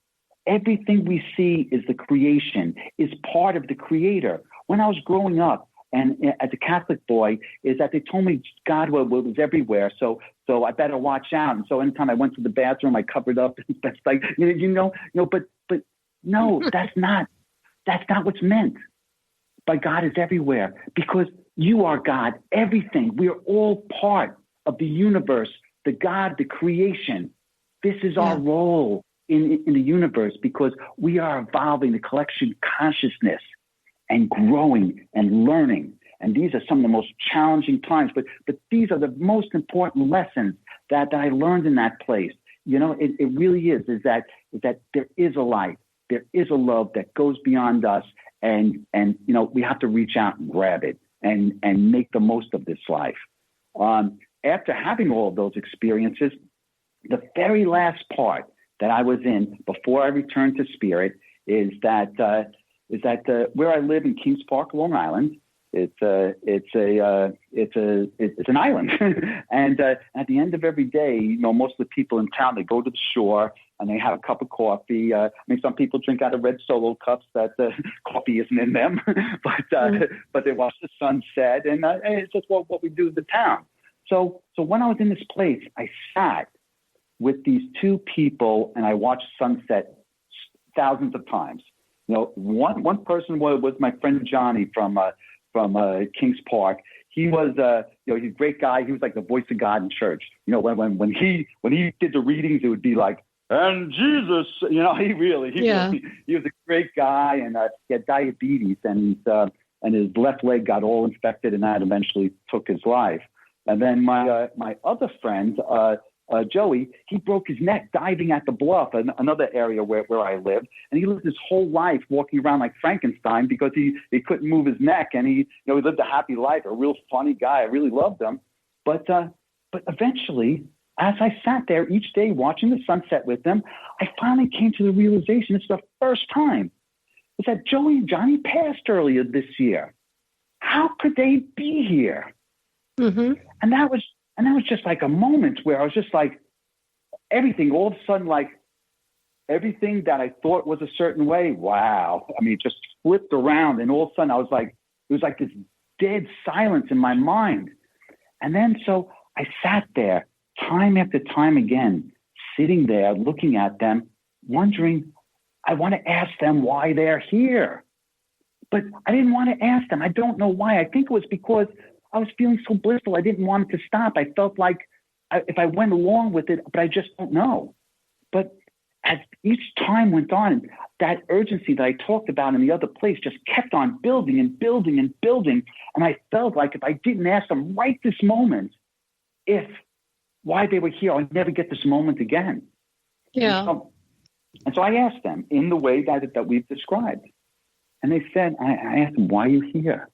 Everything we see is the creation, is part of the creator. When I was growing up, and as a Catholic boy, is that they told me God was everywhere, so I better watch out. And so anytime I went to the bathroom, I covered up. That's like, but no, that's not what's meant by God is everywhere, because you are God, everything. We are all part of the universe, the God, the creation. This is our role in the universe, because we are evolving the collection consciousness and growing and learning. And these are some of the most challenging times, but these are the most important lessons that I learned in that place. It really is that there is a light, there is a love that goes beyond us, and we have to reach out and grab it and make the most of this life. After having all of those experiences, the very last part that I was in before I returned to spirit is that where I live in Kings Park, Long Island, it's an island, and at the end of every day, most of the people in town, they go to the shore and they have a cup of coffee. Some people drink out of red Solo cups that coffee isn't in them, but they watch the sunset, and it's just what we do in the town. So when I was in this place, I sat with these two people and I watched sunset thousands of times. One person was my friend Johnny from Kings Park. He was he's a great guy. He was like the voice of God in church. When he did the readings, it would be like, and Jesus, he was a great guy, and he had diabetes, and his left leg got all infected, and that eventually took his life. And then my other friend, Joey, he broke his neck diving at the bluff, another area where I live, and he lived his whole life walking around like Frankenstein because he couldn't move his neck, and he lived a happy life, a real funny guy. I really loved him, but eventually, as I sat there each day watching the sunset with them, I finally came to the realization, it's the first time, is that Joey and Johnny passed earlier this year. How could they be here? Mm-hmm. And that was just like a moment where I was just like, everything, all of a sudden, like everything that I thought was a certain way, wow. It just flipped around, and all of a sudden I was like, it was like this dead silence in my mind. And then so I sat there time after time again, sitting there, looking at them, wondering, I want to ask them why they're here. But I didn't want to ask them. I don't know why. I think it was because I was feeling so blissful. I didn't want it to stop. I felt like if I went along with it, but I just don't know. But as each time went on, that urgency that I talked about in the other place just kept on building and building and building. And I felt like if I didn't ask them right this moment, why they were here, I'd never get this moment again. Yeah. And so I asked them in the way that we've described. And they said, I asked them, why are you here?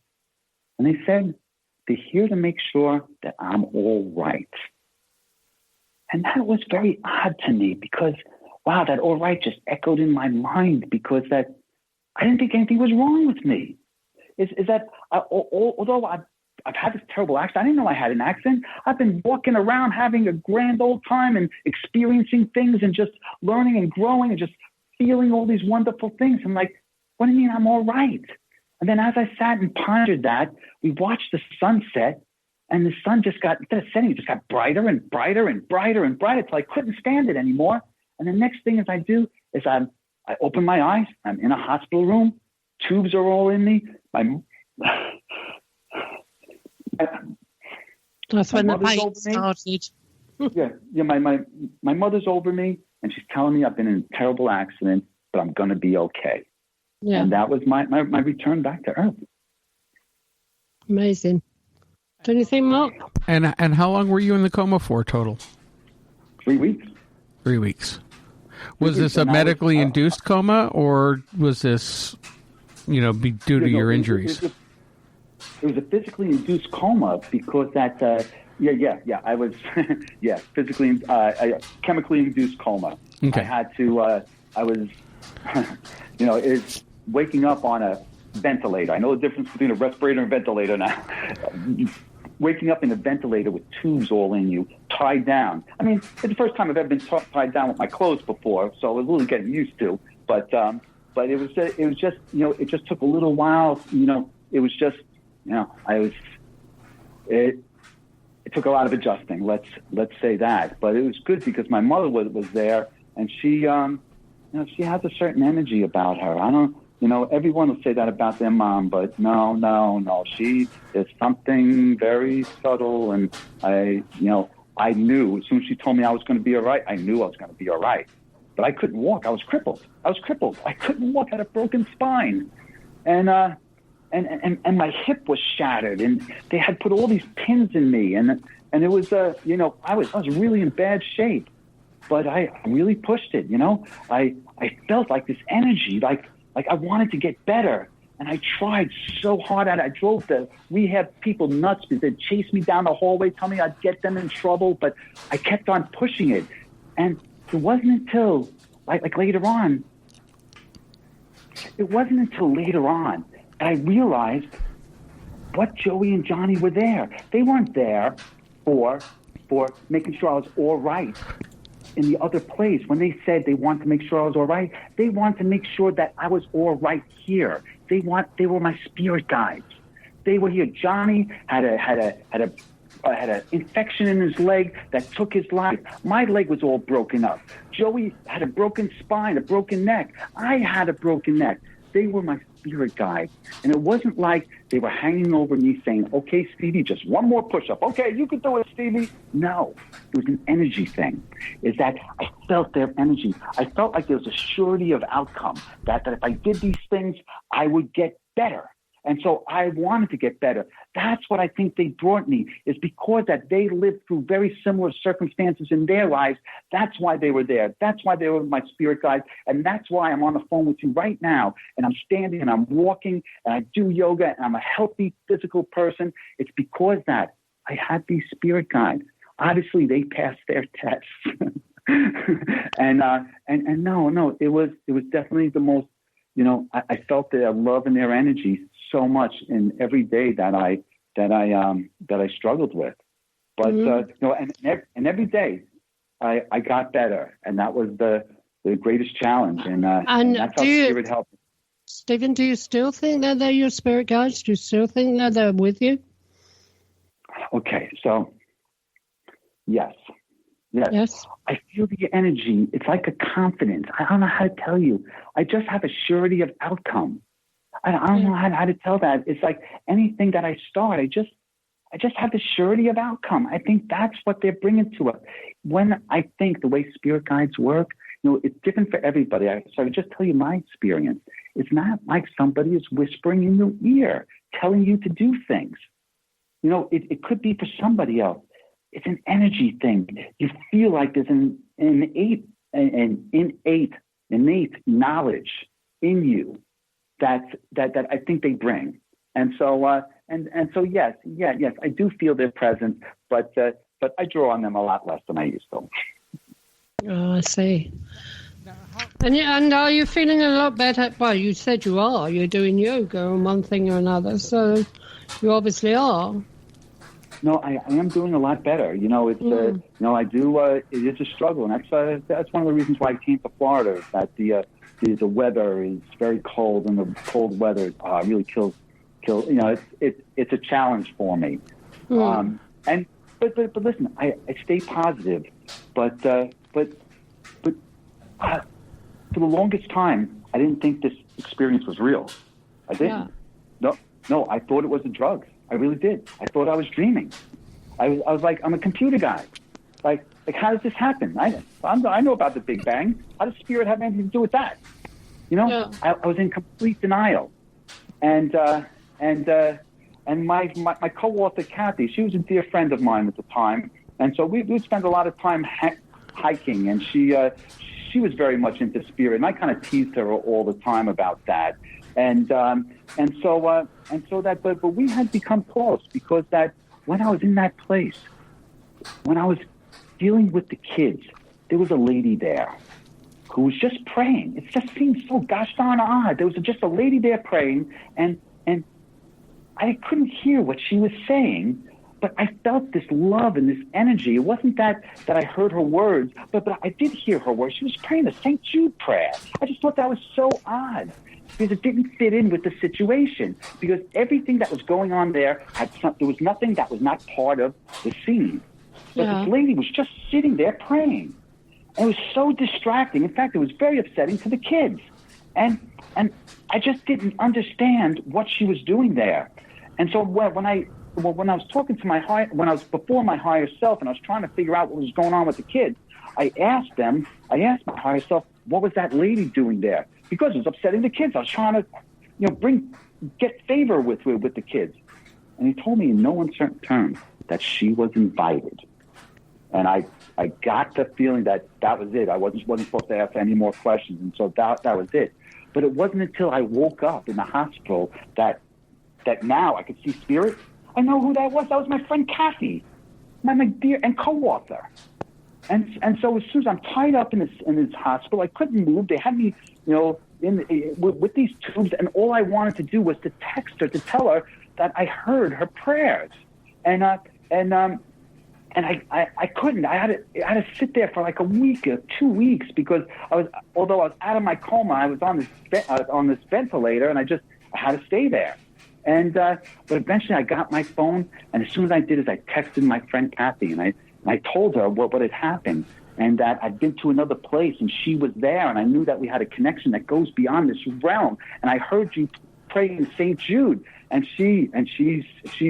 And they said, they're here to make sure that I'm all right. And that was very odd to me because, wow, that all right just echoed in my mind because that I didn't think anything was wrong with me. Is that although I've had this terrible accident, I didn't know I had an accident. I've been walking around having a grand old time and experiencing things and just learning and growing and just feeling all these wonderful things. I'm like, what do you mean I'm all right? And then as I sat and pondered that, we watched the sunset, and the sun just got, instead of setting, it just got brighter and brighter and brighter and brighter until I couldn't stand it anymore. And the next thing I do is I open my eyes. I'm in a hospital room. Tubes are all in me. That's when the pain started. Yeah. My mother's over me, and she's telling me I've been in a terrible accident, but I'm going to be okay. Yeah. And that was my return back to Earth. Amazing. Don't you think, Mark? And how long were you in the coma for total? 3 weeks. 3 weeks. Was this a medically induced coma, or was this, due to your injuries? It was a physically induced coma because that. I was physically chemically induced coma. Okay. I had to. I was, it's waking up on a ventilator. I know the difference between a respirator and a ventilator now. Waking up in a ventilator with tubes all in you, tied down. I mean, it's the first time I've ever been tied down with my clothes before, so I was really getting used to. But it was just, it just took a little while. It was just, it took a lot of adjusting. Let's say that. But it was good because my mother was there, and she, she has a certain energy about her. I don't. Everyone will say that about their mom, but no. She is something very subtle, and I knew as soon as she told me I was going to be all right, I knew I was going to be all right. But I couldn't walk. I was crippled. I couldn't walk. I had a broken spine, and my hip was shattered, and they had put all these pins in me, and it was I was really in bad shape, but I really pushed it. I felt like this energy, like I wanted to get better, and I tried so hard at it. I drove the rehab people nuts because they'd chase me down the hallway, tell me I'd get them in trouble, but I kept on pushing it. And it wasn't until later on that I realized what Joey and Johnny were there. They weren't there for making sure I was all right in the other place. When they said they wanted to make sure I was all right, they wanted to make sure that I was all right here. They were my spirit guides. They were here. Johnny had an infection in his leg that took his life. My leg was all broken up. Joey had a broken spine, a broken neck. I had a broken neck. They were my spirit guides. And it wasn't like they were hanging over me saying, okay, Stevie, just one more push-up. Okay, you can do it, Stevie. No, it was an energy thing. Is that I felt their energy. I felt like there was a surety of outcome, that if I did these things, I would get better. And so I wanted to get better. That's what I think they brought me, is because that they lived through very similar circumstances in their lives. That's why they were there. That's why they were my spirit guides. And that's why I'm on the phone with you right now. And I'm standing and I'm walking and I do yoga and I'm a healthy physical person. It's because that I had these spirit guides. Obviously, they passed their tests. and no, it was definitely the most, I felt their love and their energy so much in every day that I struggled with, but and every day I got better, and that was the greatest challenge, and that's how spirit helped me. Stephen, do you still think that they're your spirit guides? Do you still think that they're with you? Okay, so yes. I feel the energy. It's like a confidence. I don't know how to tell you. I just have a surety of outcome. I don't know how to tell that. It's like anything that I start, I just have the surety of outcome. I think that's what they're bringing to us. When I think the way spirit guides work, it's different for everybody. So I just tell you my experience. It's not like somebody is whispering in your ear, telling you to do things. It could be for somebody else. It's an energy thing. You feel like there's an innate knowledge in you that I think they bring. And so so yes, I do feel their presence, but I draw on them a lot less than I used to. Oh, I see. And are you feeling a lot better? Well, you said you are. You're doing yoga and one thing or another, so you obviously are. No, I am doing a lot better. It's I do. It is a struggle, and that's one of the reasons why I came to Florida. That the weather is very cold, and the cold weather really kills. It's a challenge for me. But listen, I stay positive, but for the longest time, I didn't think this experience was real. I didn't. Yeah. No, I thought it was the drugs. I really did. I thought I was dreaming. I was like, I'm a computer guy. Like how does this happen? I know about the Big Bang. How does spirit have anything to do with that? You know, Yeah. I was in complete denial. And my co-author Kathy, she was a dear friend of mine at the time, and so we would spend a lot of time hiking, and she was very much into spirit, and I kind of teased her all the time about that, but we had become close because that when I was in that place, when I was dealing with the kids, there was a lady there who was just praying. It just seemed so gosh darn odd. There was just a lady there praying, and I couldn't hear what she was saying, but I felt this love and this energy. It wasn't that I heard her words, but I did hear her words. She was praying the St. Jude prayer. I just thought that was so odd because it didn't fit in with the situation, because everything that was going on there there was nothing that was not part of the scene. But this lady was just sitting there praying. And it was so distracting. In fact, it was very upsetting to the kids. And I just didn't understand what she was doing there. And so when I was talking to when I was before my higher self and I was trying to figure out what was going on with the kids, I asked my higher self, what was that lady doing there? Because it was upsetting the kids. I was trying to, get favor with the kids. And he told me in no uncertain terms that she was invited. And I got the feeling that was it. I wasn't supposed to ask any more questions. And so that was it. But it wasn't until I woke up in the hospital that now I could see spirit. I know who that was. That was my friend Kathy, my dear and co-author. And so as soon as I'm tied up in this hospital, I couldn't move. They had me, with these tubes, and all I wanted to do was to text her to tell her that I heard her prayers. And I couldn't. I had to sit there for like a week or 2 weeks because although I was out of my coma, I was on this ventilator, and I had to stay there. And but eventually I got my phone, and as soon as I did is I texted my friend Kathy, and I told her what had happened, and that I'd been to another place, and she was there, and I knew that we had a connection that goes beyond this realm. And I heard you praying St. Jude, and she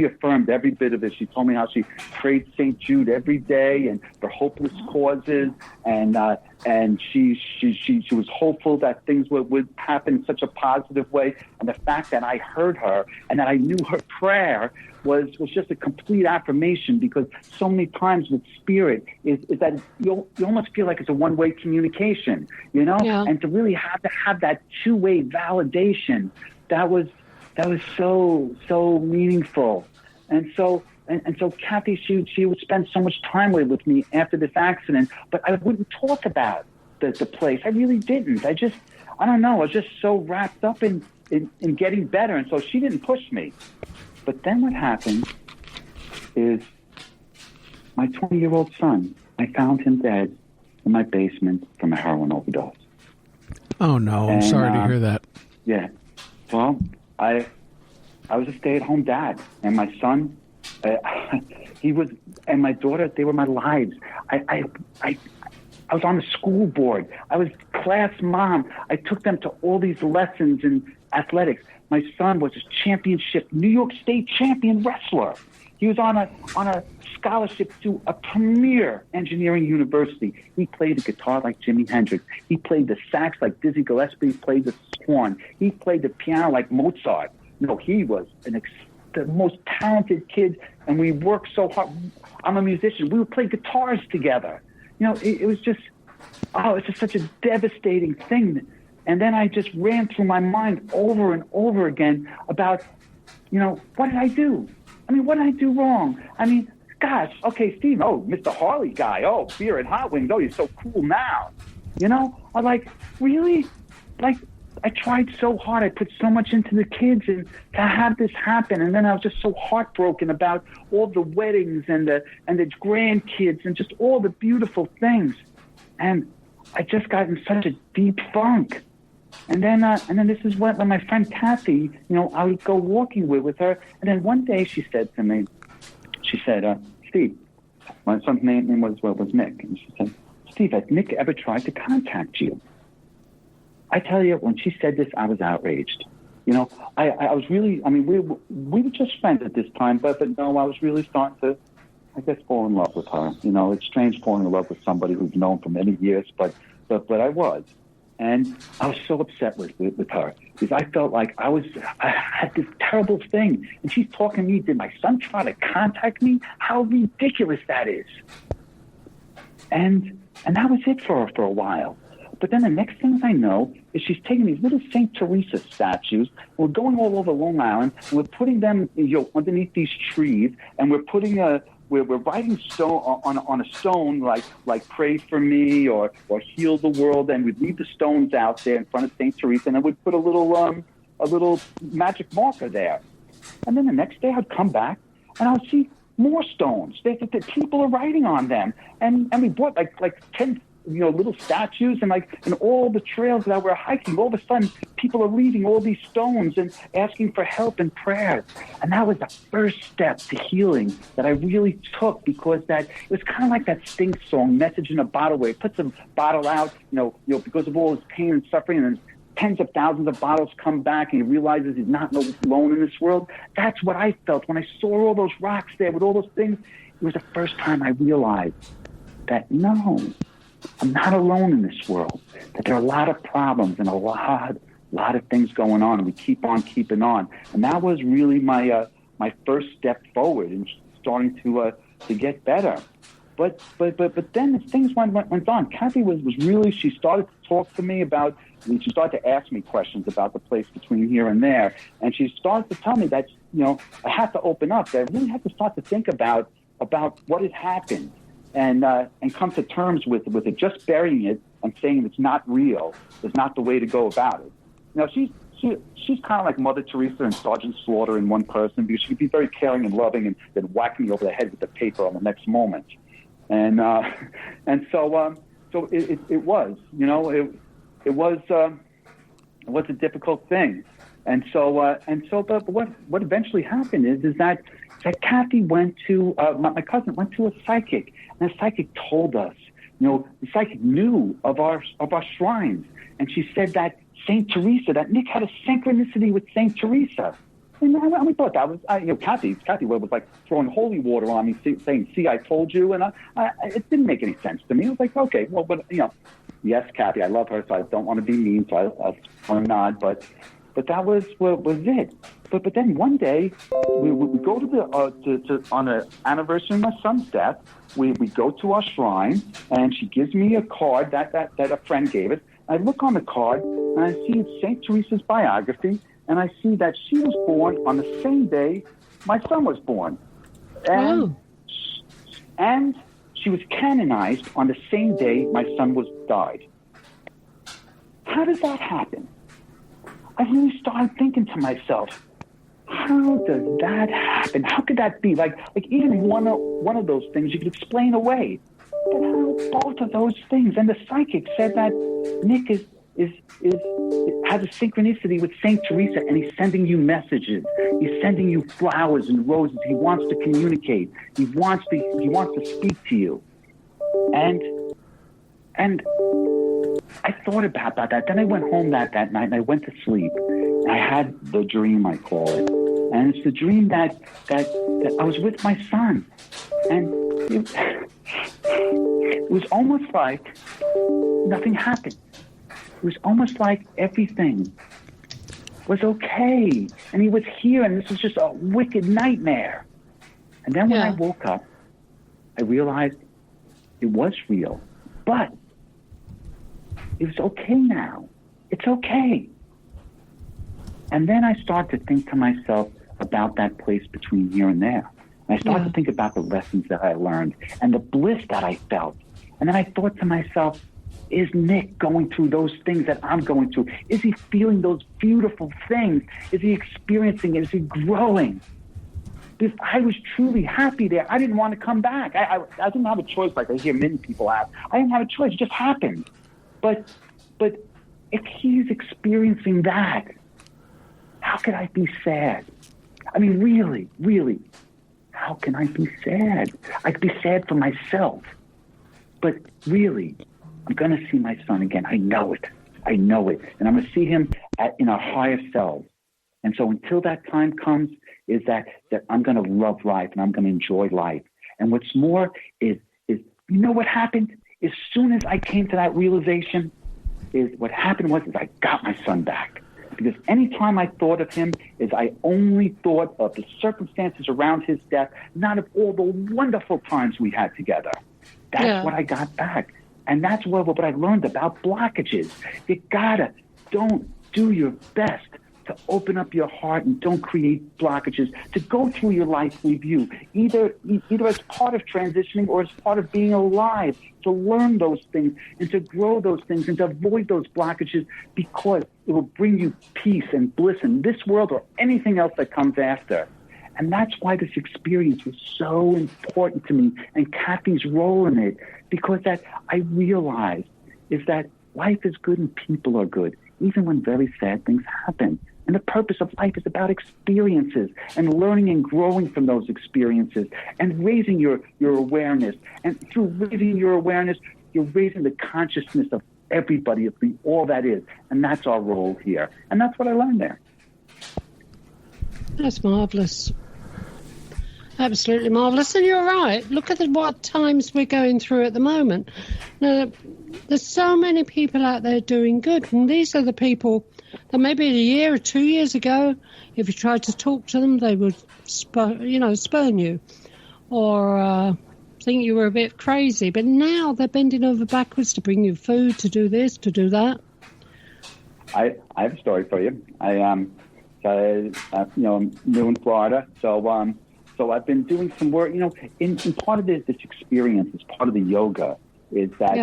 affirmed every bit of it. She told me how she prayed St. Jude every day and for hopeless causes, and she was hopeful that things would happen in such a positive way. And the fact that I heard her and that I knew her prayer was just a complete affirmation, because so many times with spirit is that you almost feel like it's a one-way communication, and to really have that two-way validation, that was so meaningful. And so Kathy, she would spend so much time with me after this accident, but I wouldn't talk about the place. I really didn't. I don't know. I was just so wrapped up in getting better. And so she didn't push me. But then what happened is my 20-year-old son, I found him dead in my basement from a heroin overdose. Oh, no. I'm sorry to hear that. Yeah. Well, I was a stay-at-home dad, and my son, he was, and my daughter, they were my lives. I was on the school board. I was class mom. I took them to all these lessons in athletics. My son was a championship, New York State champion wrestler. He was on a scholarship to a premier engineering university. He played the guitar like Jimi Hendrix. He played the sax like Dizzy Gillespie. He played the horn. He played the piano like Mozart. He was the most talented kid, and we worked so hard. I'm a musician. We would play guitars together. It was just such a devastating thing. And then I just ran through my mind over and over again about, what did I do? What did I do wrong? Gosh, okay, Steve, Mr. Harley guy, beer and hot wings, you're so cool now. I'm like, really? I tried so hard. I put so much into the kids, and to have this happen, and then I was just so heartbroken about all the weddings and the grandkids and just all the beautiful things. And I just got in such a deep funk. And then this is when my friend Kathy, I would go walking with her. And then one day she said to me, Steve, my son's name was Nick. And she said, Steve, has Nick ever tried to contact you? I tell you, when she said this, I was outraged. You know, I was really, I mean, we were just friends at this time, but no, I was really starting to, I guess, fall in love with her. You know, it's strange falling in love with somebody who's known for many years, but I was. And I was so upset with her because I felt like I had this terrible thing. And she's talking to me, did my son try to contact me? How ridiculous that is. And that was it for her for a while. But then the next thing I know is she's taking these little St. Teresa statues. We're going all over Long Island. And we're putting them, underneath these trees, and we're putting we're writing stone on a stone like pray for me or heal the world, and we'd leave the stones out there in front of St. Teresa, and then we'd put a little magic marker there. And then the next day I'd come back and I'd see more stones. The people are writing on them, and we bought like 10 little statues, and all the trails that we're hiking, all of a sudden people are leaving all these stones and asking for help and prayers. And that was the first step to healing that I really took, because it was kind of like that Sting song, Message in a Bottle, where he puts a bottle out, because of all his pain and suffering, and tens of thousands of bottles come back, and he realizes he's not alone in this world. That's what I felt when I saw all those rocks there with all those things. It was the first time I realized that, no, I'm not alone in this world, that there are a lot of problems and a lot of things going on, and we keep on keeping on. And that was really my first step forward in starting to get better. But then as things went on, Kathy was really, she started to talk to me about, she started to ask me questions about the place between here and there, and she started to tell me that, I had to open up, that I really had to start to think about what had happened. And come to terms with it. Just burying it and saying it's not real is not the way to go about it. She's kind of like Mother Teresa and Sergeant Slaughter in one person, because she could be very caring and loving, and then whack me over the head with the paper on the next moment. And so it was, it was a difficult thing. And so but what eventually happened is that Kathy went to, my cousin went to a psychic, and the psychic told us, the psychic knew of our shrines, and she said that St. Teresa, that Nick had a synchronicity with St. Teresa. And we thought that was, Kathy was like throwing holy water on me, saying, see, I told you, and it didn't make any sense to me. I was like, okay, well, but, yes, Kathy, I love her, so I don't want to be mean, so I'll nod, but that was it. But then one day we go to on an anniversary of my son's death. We go to our shrine, and she gives me a card that a friend gave us. I look on the card, and I see it's St. Teresa's biography, and I see that she was born on the same day my son was born, and she was canonized on the same day my son died. How does that happen? I really started thinking to myself, how does that happen? How could that be? Like even one of those things you could explain away. But how both of those things? And the psychic said that Nick has a synchronicity with St. Teresa, and he's sending you messages. He's sending you flowers and roses. He wants to communicate. He wants to speak to you. And I thought about that. Then I went home that night, and I went to sleep. And I had the dream, I call it. And it's the dream that I was with my son. And it was almost like nothing happened. It was almost like everything was okay. And he was here, and this was just a wicked nightmare. And then when I woke up, I realized it was real. But it was okay now. It's okay. And then I started to think to myself about that place between here and there. And I started to think about the lessons that I learned and the bliss that I felt. And then I thought to myself, is Nick going through those things that I'm going through? Is he feeling those beautiful things? Is he experiencing it? Is he growing? Because I was truly happy there. I didn't want to come back. I didn't have a choice like I hear many people have. I didn't have a choice. It just happened. But if he's experiencing that, how could I be sad? I mean, really, how can I be sad? I could be sad for myself. But really, I'm going to see my son again. I know it. And I'm going to see him in our higher selves. And so until that time comes, is that I'm going to love life and I'm going to enjoy life. And what's more is you know what happened? As soon as I came to that realization, what happened was I got my son back. Because any time I thought of him, I only thought of the circumstances around his death, not of all the wonderful times we had together. That's what I got back. And that's what I learned about blockages. Don't do your best to open up your heart and don't create blockages, to go through your life review, either as part of transitioning or as part of being alive, to learn those things and to grow those things and to avoid those blockages, because it will bring you peace and bliss in this world or anything else that comes after. And that's why this experience was so important to me, and Kathy's role in it, because that I realized is that life is good and people are good, even when very sad things happen. And the purpose of life is about experiences and learning and growing from those experiences and raising your awareness. And through raising your awareness, you're raising the consciousness of everybody, of all that is. And that's our role here. And that's what I learned there. That's marvellous. Absolutely marvellous. And you're right. Look at what times we're going through at the moment. Now, there's so many people out there doing good. And these are the people that maybe a year or 2 years ago, if you tried to talk to them, they would spurn you or think you were a bit crazy. But now they're bending over backwards to bring you food, to do this, to do that. I have a story for you. I'm new in Florida, so I've been doing some work. In part of this experience, as part of the yoga, is that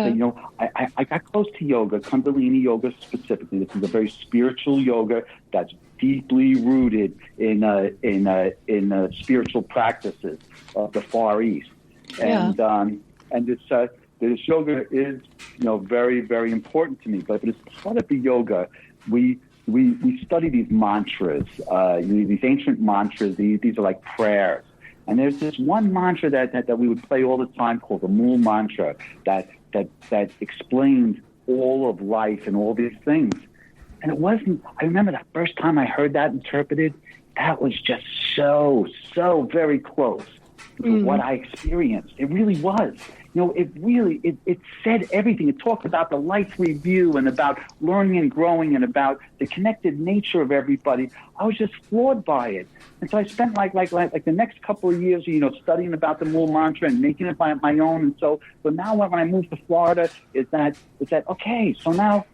I got close to yoga, Kundalini yoga specifically. This is a very spiritual yoga that's deeply rooted in spiritual practices of the Far East, and this yoga is very, very important to me. But as part of the yoga, we study these mantras, these ancient mantras. These are like prayers. And there's this one mantra that we would play all the time called the Mool mantra that explains all of life and all these things. And it wasn't, I remember the first time I heard that interpreted, that was just so very close to what I experienced. It really was. It said everything. It talked about the life review and about learning and growing and about the connected nature of everybody. I was just floored by it. And so I spent like the next couple of years, studying about the Mool mantra and making it my own. And so now when I moved to Florida, is that okay? So now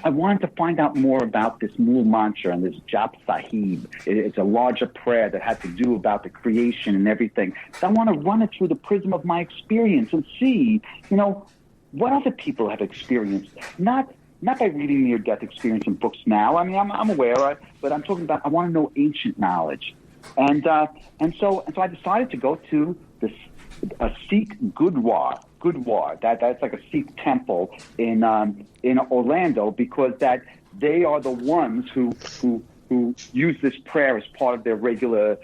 I wanted to find out more about this Mool mantra and this Jap Sahib. It's a larger prayer that has to do about the creation and everything. So I want to run it through the prism of my experience and see, what other people have experienced. Not by reading near-death experience in books now. I mean, I'm aware, but I'm talking about I want to know ancient knowledge. And so I decided to go to a Sikh Gurdwara. That's like a Sikh temple in Orlando, because that they are the ones who use this prayer as part of their regular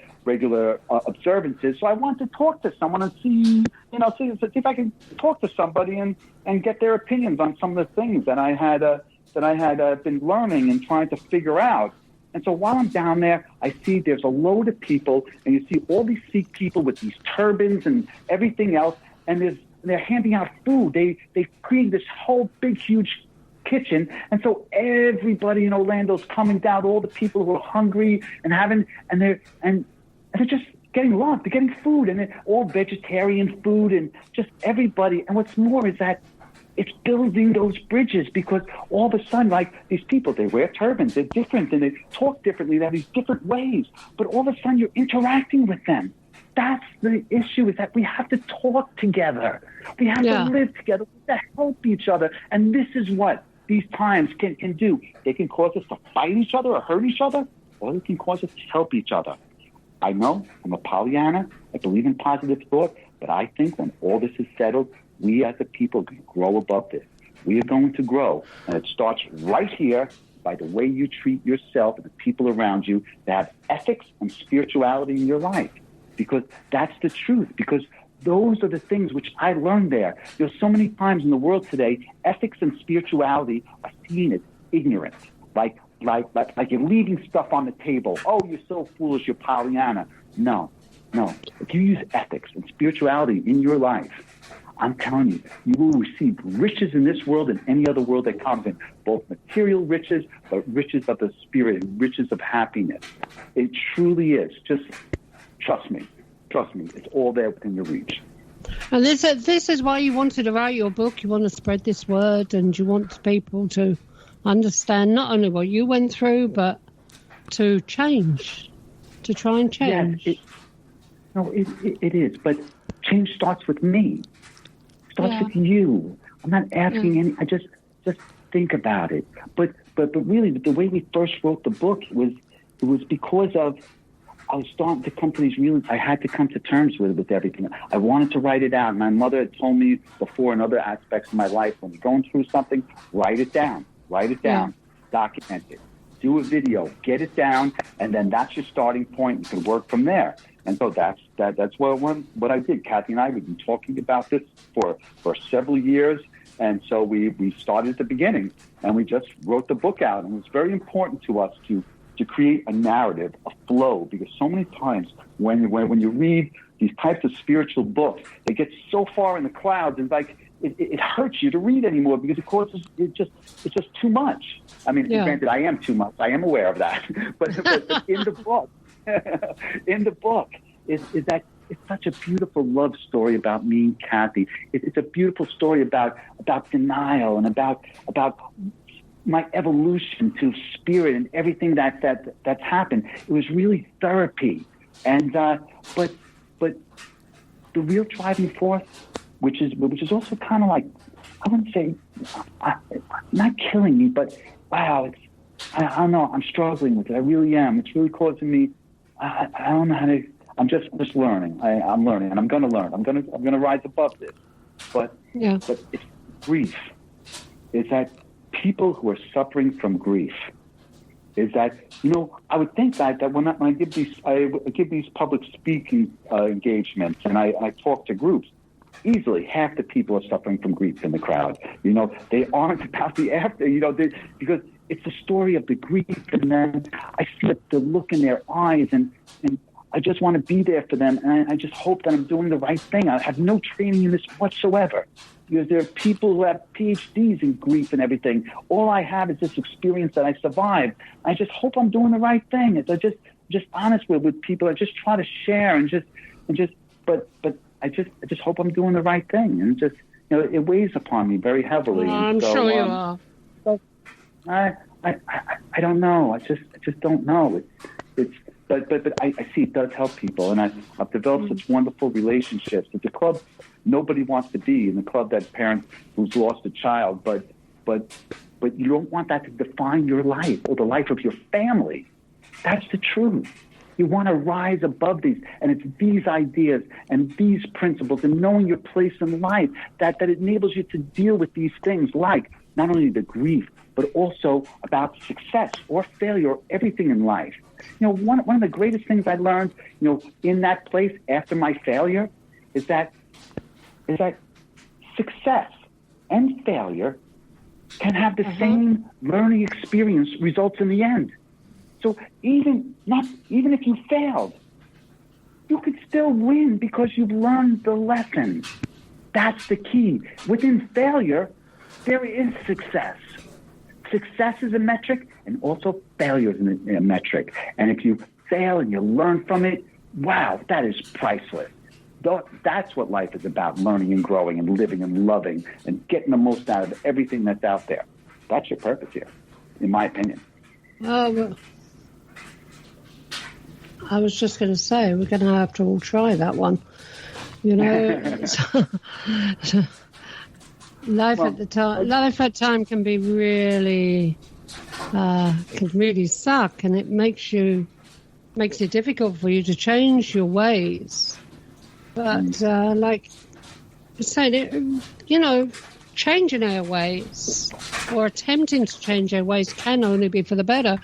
observances. So I want to talk to someone and see if I can talk to somebody and get their opinions on some of the things that I had been learning and trying to figure out. And so while I'm down there, I see there's a load of people, and you see all these Sikh people with these turbans and everything else, and they're handing out food. They've created this whole big, huge kitchen, and so everybody in Orlando's coming down. All the people who are hungry and they're just getting lunch. They're getting food, and they're all vegetarian food, and just everybody. And what's more is that it's building those bridges, because all of a sudden, like these people, they wear turbans, they're different, and they talk differently. They have these different ways, but all of a sudden you're interacting with them. That's the issue, is that we have to talk together. We have to live together. We have to help each other. And this is what these times can do. They can cause us to fight each other or hurt each other, or they can cause us to help each other. I know I'm a Pollyanna. I believe in positive thought. But I think when all this is settled, we as a people can grow above this. We are going to grow. And it starts right here by the way you treat yourself and the people around you that have ethics and spirituality in your life. Because that's the truth. Because those are the things which I learned there. There's so many times in the world today, ethics and spirituality are seen as ignorant. Like you're leaving stuff on the table. Oh, you're so foolish, you're Pollyanna. No. If you use ethics and spirituality in your life, I'm telling you, you will receive riches in this world and any other world that comes in, both material riches, but riches of the spirit and riches of happiness. It truly is. Just trust me. It's all there within your reach. And this is why you wanted to write your book. You want to spread this word, and you want people to understand not only what you went through, but to try and change. Yes, it is. But change starts with me. Starts with you. I'm not asking any. I just think about it. But really, the way we first wrote the book was because of I was starting to come to these realizations. I had to come to terms with everything. I wanted to write it out. My mother had told me before in other aspects of my life, when you're going through something, write it down, document it, do a video, get it down, and then that's your starting point. You can work from there. And so that's what I did. Kathy and I, we've been talking about this for several years. And so we started at the beginning, and we just wrote the book out. And it's very important to us to create a narrative, a flow, because so many times when you read these types of spiritual books, they get so far in the clouds, and like it hurts you to read anymore because it's just too much. I mean, granted, I am too much. I am aware of that. but in the book, is that it's such a beautiful love story about me and Kathy. It's a beautiful story about denial and about my evolution to spirit and everything that's happened. It was really therapy, and but the real driving force, which is also kind of like, I wouldn't say not killing me, but wow, I don't know, I'm struggling with it. I really am. It's really causing me. I don't know how to. I'm just learning. I'm learning, and I'm going to learn. I'm going to rise above this. But it's grief. Is that people who are suffering from grief? Is that, I would think that when I give these public speaking engagements, and I talk to groups, easily half the people are suffering from grief in the crowd. They aren't about the after. Because it's the story of the grief, and then I see the look in their eyes, and I just want to be there for them, and I just hope that I'm doing the right thing. I have no training in this whatsoever, because there are people who have PhDs in grief and everything. All I have is this experience that I survived. I just hope I'm doing the right thing. I just honest with people. I just try to share but I just hope I'm doing the right thing, and it weighs upon me very heavily. I'm sure you are. So I don't know. I just don't know. But I see it does help people, and I've developed such wonderful relationships. It's a club nobody wants to be, in the club that parent who's lost a child, but you don't want that to define your life or the life of your family. That's the truth. You want to rise above these, and it's these ideas and these principles and knowing your place in life that enables you to deal with these things, like not only the grief, but also about success or failure, everything in life. One of the greatest things I learned, in that place after my failure is that success and failure can have the same learning experience results in the end. So even if you failed, you could still win because you've learned the lesson. That's the key. Within failure, there is success. Success is a metric, and also failure is a metric. And if you fail and you learn from it, wow, that is priceless. That's what life is about, learning and growing and living and loving and getting the most out of everything that's out there. That's your purpose here, in my opinion. I was just going to say, we're going to have to all try that one. Life at time can be really suck, and it makes it difficult for you to change your ways. But like I said, changing our ways or attempting to change our ways can only be for the better.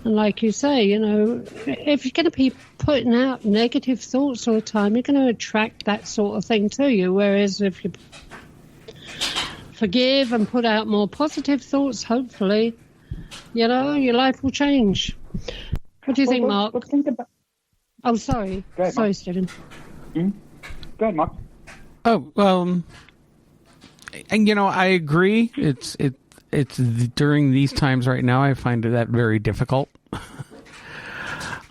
And like you say, you know, if you're going to be putting out negative thoughts all the time, you're going to attract that sort of thing to you. Whereas if you forgive and put out more positive thoughts, hopefully, you know, your life will change. What do you think, Mark? Let's think about... Oh, sorry. Go ahead, sorry, Mark. Stephen. Go ahead, Mark. Oh, well, and you know, I agree. It's during these times right now, I find that very difficult.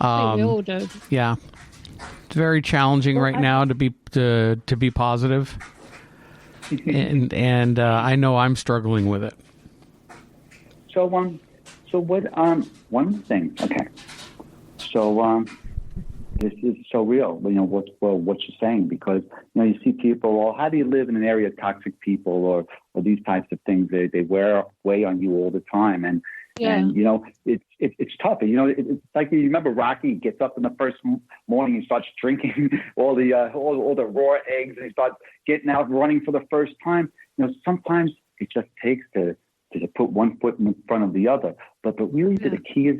I think we all do. Yeah, it's very challenging right now to be positive, and I know I'm struggling with it. So what? One thing. Okay. So this is so real. You know what you're saying, because you know you see people. Well, how do you live in an area of toxic people or these types of things? They weigh on you all the time, and you know it's tough. You know it's like, you remember Rocky gets up in the first morning and starts drinking all the raw eggs, and he starts getting out running for the first time. You know, sometimes it just takes to put one foot in front of the other. But really, the key is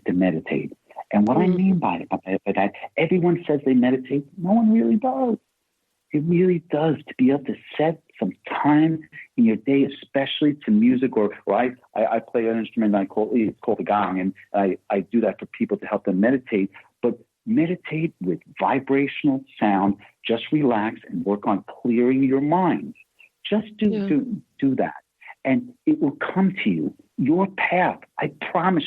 to meditate. And what I mean by that, everyone says they meditate. No one really does. It really does, to be able to set some time in your day, especially to music, or I play an instrument it's called the gong, and I do that for people to help them meditate. But meditate with vibrational sound. Just relax and work on clearing your mind. Just do that. And it will come to you. Your path, I promise,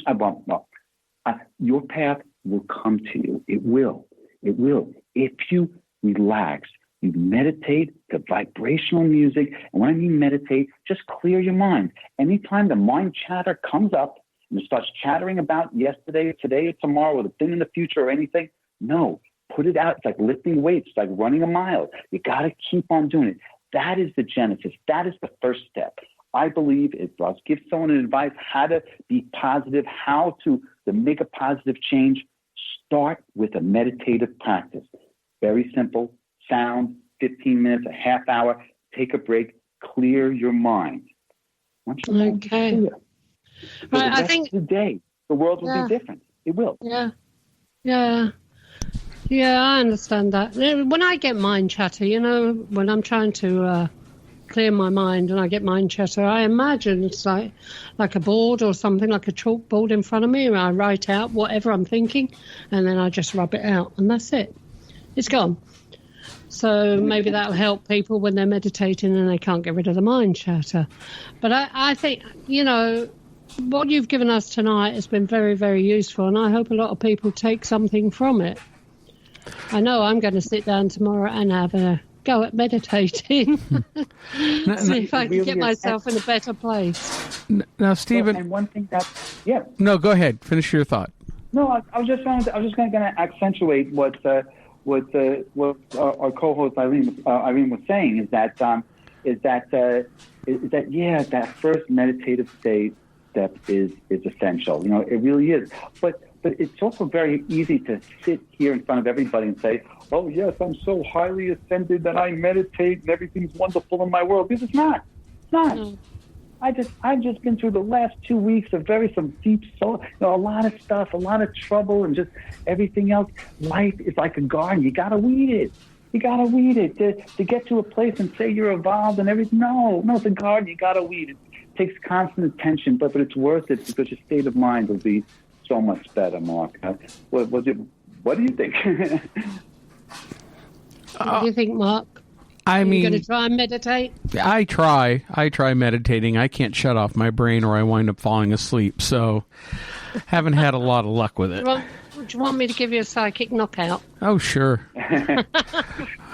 your path will come to you. It will. It will. If you relax, you meditate to vibrational music. And when I mean meditate, just clear your mind. Anytime the mind chatter comes up and it starts chattering about yesterday, today, or tomorrow, or the thing in the future, or anything, no, put it out. It's like lifting weights. It's like running a mile. You got to keep on doing it. That is the genesis. That is the first step. I believe if I give someone advice how to be positive, how to make a positive change, start with a meditative practice. Very simple. Sound, 15 minutes, a half hour, take a break, clear your mind. Okay. Right, I think today the world will be different. It will. Yeah, I understand that. When I get mind chatter, you know, when I'm trying to clear my mind and I get mind chatter, I imagine it's like a board or something, like a chalkboard in front of me, and I write out whatever I'm thinking, and then I just rub it out, and that's it. It's gone. So maybe that'll help people when they're meditating and they can't get rid of the mind chatter. But I think, you know, what you've given us tonight has been very, very useful, and I hope a lot of people take something from it. I know I'm going to sit down tomorrow and have a go at meditating. See if I can get myself in a better place. Now, Stephen. And one thing that, No, go ahead. Finish your thought. No, I was just going to accentuate what our co-host Irene was saying, is that that first meditative step is essential. You know, it really is. But it's also very easy to sit here in front of everybody and say, "Oh yes, I'm so highly ascended that I meditate and everything's wonderful in my world." Because it's not. It's not. No. I've just been through the last 2 weeks of some deep soul, a lot of stuff, a lot of trouble, and just everything else. Life is like a garden. You gotta weed it. You gotta weed it to get to a place and say you're evolved and everything. No, it's a garden. You gotta weed it. It takes constant attention, but it's worth it because your state of mind will be so much better, Mark. What do you think? What do you think, Mark? Are you going to try and meditate? I try meditating. I can't shut off my brain or I wind up falling asleep. So haven't had a lot of luck with it. Do you want me to give you a psychic knockout? Oh, sure.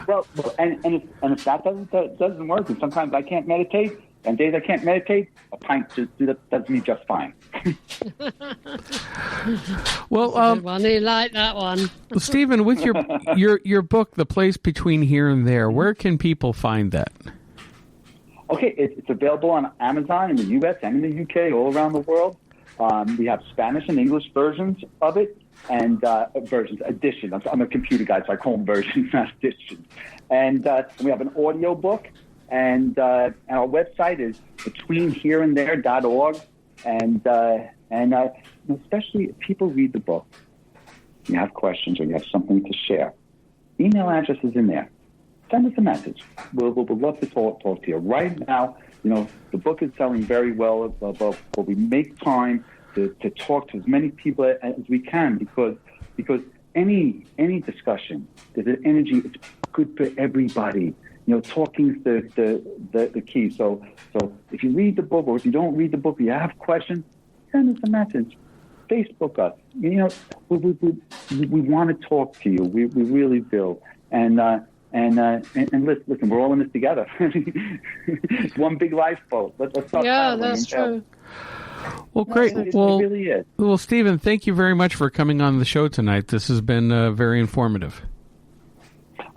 well, and if that doesn't work, and sometimes I can't meditate, and days I can't meditate, a pint does me just fine. Well, one. You like that one. Well, Stephen, with your book, The Place Between Here and There, where can people find that? Okay, it's available on Amazon in the U.S. and in the U.K., all around the world. We have Spanish and English versions of it, and editions. I'm a computer guy, so I call them versions, not editions. And we have an audio book, and our website is betweenhereandthere.org. And And especially if people read the book, you have questions or you have something to share, email address is in there. Send us a message. We'll love to talk to you. Right now, the book is selling very well, but we make time to talk to as many people as we can because any discussion, there's an energy, it's good for everybody. Talking is the key. So if you read the book or if you don't read the book, you have questions, send us a message. Facebook us. We want to talk to you. We really do. And listen, we're all in this together. It's one big lifeboat. Let's talk. Yeah, that's true. Well, great. It really is. Well, Stephen, thank you very much for coming on the show tonight. This has been very informative.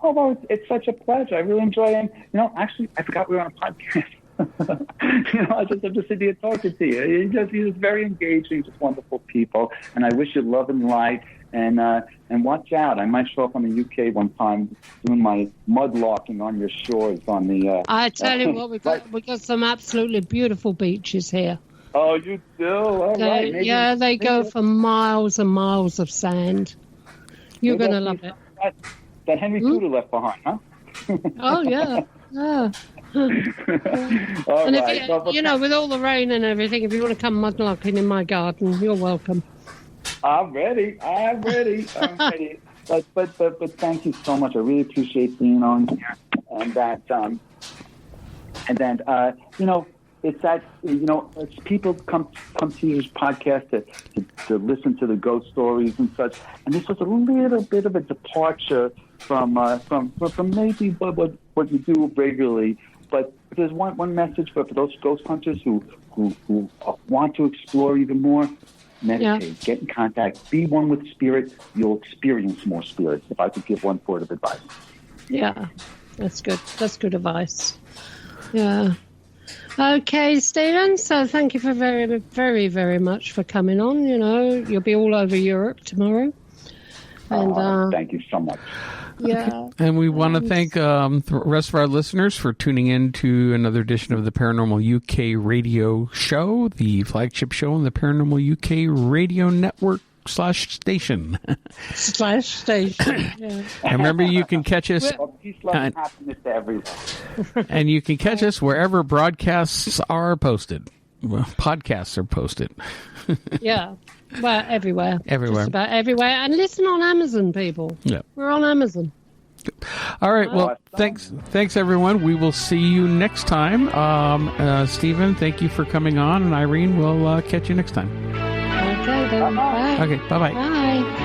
Oh, well, it's such a pleasure. I really enjoy it. Actually, I forgot we were on a podcast. I just have to sit here talking to you. You're just very engaging, just wonderful people. And I wish you love and light. And watch out. I might show up on the UK one time doing my mudlarking on your shores on the... I tell you what, we got some absolutely beautiful beaches here. Oh, you do? All right. Maybe, they go for miles and miles of sand. You're going to love it. That Henry Tudor left behind, huh? Oh, yeah. Yeah. And if with all the rain and everything, if you want to come mudlarking in my garden, you're welcome. I'm ready. But thank you so much. I really appreciate being on here. And it's that it's people come to your podcast to listen to the ghost stories and such. And this was a little bit of a departure from maybe what you do regularly. But there's one message for those ghost hunters who want to explore even more. Meditate, get in contact, be one with spirit. You'll experience more spirits. If I could give one word of advice. Yeah, that's good. That's good advice. Yeah. Okay, Stephen. So thank you for very, very, very much for coming on. You'll be all over Europe tomorrow. And thank you so much. Yeah. And we want to thank the rest of our listeners for tuning in to another edition of the Paranormal UK radio show, the flagship show on the Paranormal UK radio network /station. Yeah. And remember, you can catch us. And you can catch us wherever broadcasts are posted. Well, podcasts are posted. Yeah. Well, everywhere. Everywhere. Just about everywhere. And listen on Amazon, people. Yeah. We're on Amazon. All right. Well, thanks, everyone. We will see you next time. Stephen, thank you for coming on. And Irene, we'll catch you next time. Okay, then. Bye. Okay, bye-bye. Bye.